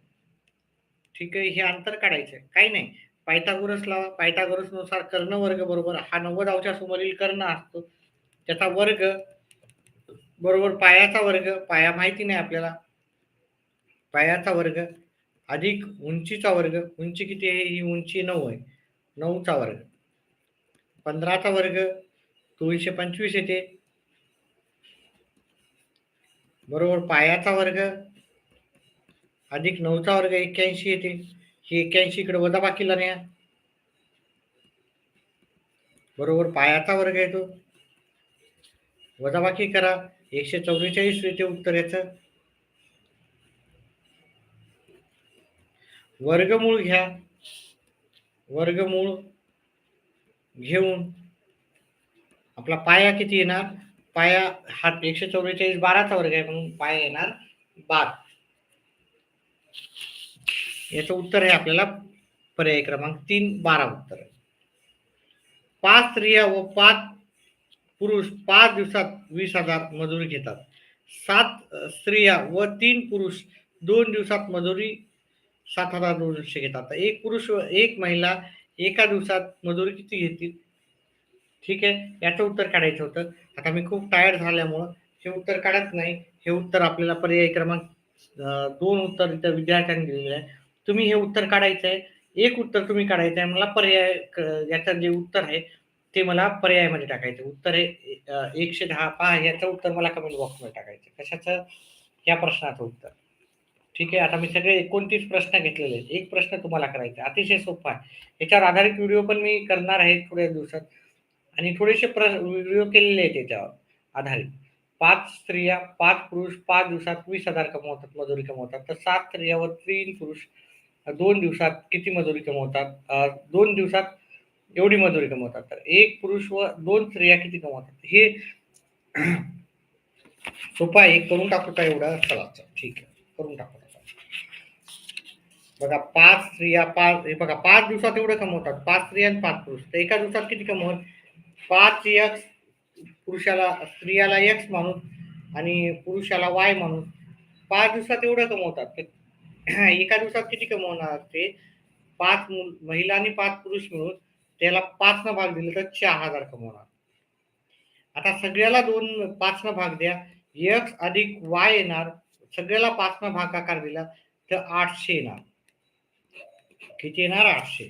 ठीक आहे, हे अंतर काढायचं, काही नाही, पायथागोरस लावा. पायथागोरस नुसार कर्ण वर्ग बरोबर हा 90 अंशासमोरील कर्ण असतो, त्याचा वर्ग बरोबर पायाचा वर्ग, पाया माहिती नाही आपल्याला, पायाचा वर्ग अधिक उंचीचा वर्ग, उंची किती आहे? ही उंची 9 आहे, 9चा वर्ग, 15चा वर्ग 225 येते, बरोबर पायाचा वर्ग अधिक 9चा वर्ग 81 येते. ही 81 इकडे वजाबाकीला न्या, बरोबर पायाचा वर्ग येतो, वजाबाकी करा, 144 येते उत्तर याचं. वर्गमूळ घ्या, वर्गमूळ घेऊन आपला पाया किती येणार? पाया हा 144 12चा वर्ग आहे, म्हणून पाया येणार 12. याचं उत्तर आहे आपल्याला पर्याय क्रमांक 3, 12 उत्तर आहे. 5 स्त्रिया व 5 पुरुष 5 दिवसात 20,000 मजुरी घेतात. 7 स्त्रिया व 3 पुरुष 2 दिवसात मजुरी 7,200 घेतात. एक पुरुष व एक महिला एका दिवसात मजुरी किती घेतील? ठीक आहे, याचं उत्तर काढायचं होतं. आता मी खूप टायर्ड झाल्यामुळं हे उत्तर काढत नाही. हे उत्तर आपल्याला पर्याय क्रमांक 2 उत्तर इथं विद्यार्थ्यांनी दिलेलं आहे. तुम्ही हे उत्तर काढायचं आहे. एक उत्तर तुम्ही काढायचं आहे. मला पर्याय याचं जे उत्तर आहे ते मला पर्यायामध्ये टाकायचं. उत्तर आहे 110. पहा याचं उत्तर मला कमेंट बॉक्समध्ये टाकायचं. कशाचं? या प्रश्नाचं उत्तर. ठीक आहे. आता मी सगळे 29 प्रश्न घेतलेले आहेत. एक प्रश्न तुम्हाला करायचा आहे. अतिशय सोपा आहे. याच्यावर आधारित व्हिडिओ पण मी करणार आहे थोड्या दिवसात. आणि थोडेसे व्हिडिओ केलेले आहेत त्याच्यावर आधारित. 5 स्त्रिया, 5 पुरुष 5 दिवसात 20,000 कमवतात, मजुरी कमवतात. तर 7 स्त्रियावर 3 पुरुष 2 दिवसात किती मजुरी कमवतात? 2 दिवसात एवढी मजुरी कमवतात. तर 1 पुरुष व 2 स्त्रिया किती कमवतात? हे सोपं आहे. करून टाकू का एवढं? चला ठीक आहे. करून टाकू. बघा 5 स्त्रिया 5 हे बघा 5 दिवसात एवढं कमवतात. 5 स्त्रिया आणि 5 पुरुष. तर एका दिवसात किती कमवतात? 5 एक्स पुरुषाला स्त्रियाला एक्स माणूस आणि पुरुषाला वाय माणूस 5 दिवसात एवढं कमवतात. तर एका दिवसात किती कमवणार ते? 5 महिला आणि 5 पुरुष मिळून त्याला 5 न भाग दिले तर 4,000 कमवणार. आता सगळ्याला 5 न भाग द्या. एक्स अधिक वाय येणार. सगळ्याला 5 न भागाकार दिला तर 800 येणार. किती येणार? 800.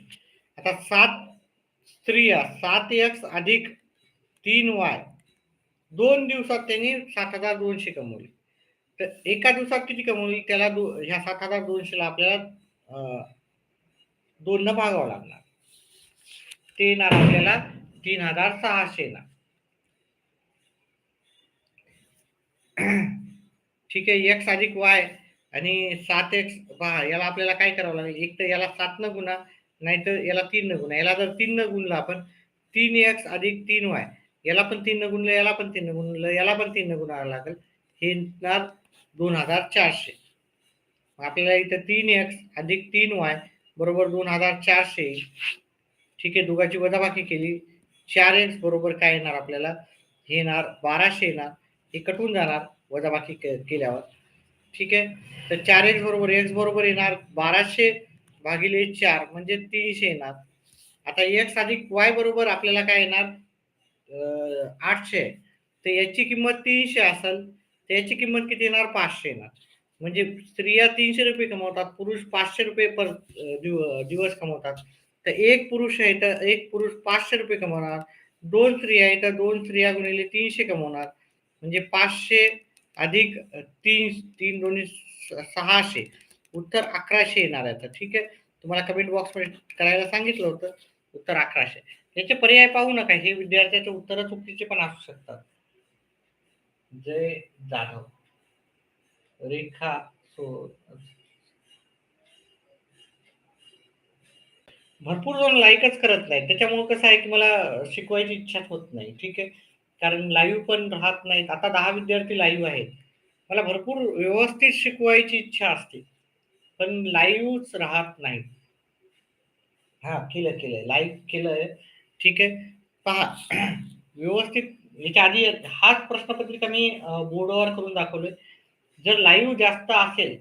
आता 7 स्त्रिया 7 एक्स अधिक 3 वाय 2 दिवसात त्यांनी 7,200 कमवली. तर एका दिवसात किती कमवली? त्याला ह्या 7,200 ला आपल्याला 2 न भागावं लागणार. ते येणार आपल्याला 3,600 येणार. ठीक आहे. एक्स अधिक वाय आणि 7x पहा याला आपल्याला काय करावं लागेल? एक तर याला 7 न गुणा, नाहीतर याला 3 न गुणा. याला जर 3 न गुणलं आपण 3x अधिक 3y याला पण 3 न गुणलं, याला पण 3 न गुणलं, याला पण 3 न गुणावं लागेल. हे येणार 2,400. आपल्याला इथं 3x अधिक 3y बरोबर 2,400. ठीक आहे. दोघांची वजाबाकी केली. 4x बरोबर काय येणार आपल्याला? हे येणार 1,200 येणार. हे कटून जाणार वजाबाकी केल्यावर. ठीक आहे. तर 4x बरोबर x बरोबर येणार 1,200 भागिले 4 म्हणजे 300 येणार. आता x अधिक y बरोबर आपल्याला काय येणार? 800. तर याची किंमत 300 असेल तर याची किंमत किती येणार? 500 येणार. म्हणजे स्त्रिया 300 रुपये कमवतात, पुरुष 500 रुपये दिवस कमवतात. तर एक पुरुष आहे तर एक पुरुष 500 रुपये कमवणार. 2 स्त्रिया आहे तर 2 स्त्रिया गुणिले 300 कमवणार. म्हणजे 500 अधिक 3 दोन्ही 600. उत्तर 1100 येणार आहे. ठीक आहे. तुम्हाला कमेंट बॉक्समध्ये करायला सांगितलं होतं. उत्तर 1100. याचे पर्याय पाहू नका. हे विद्यार्थ्याचे उत्तर चुकीचे पण असू शकतात. जय जाधव, रेखा सो भरपूर जण लाईकच करत नाही. त्याच्यामुळे कसं आहे की मला शिकवायची इच्छाच होत नाही. ठीक आहे. कारण लाईव्ह पण राहत नाहीत. आता 10 विद्यार्थी लाईव्ह आहेत. मला भरपूर व्यवस्थित शिकवायची इच्छा असते. पण लाईव्हच राहत नाही. हां, केलं. लाईव्ह केलंय. ठीक आहे. पहा व्यवस्थित याच्या आधी हाच प्रश्नपत्रिका मी बोर्डवर करून दाखवलोय. जर लाईव्ह जास्त असेल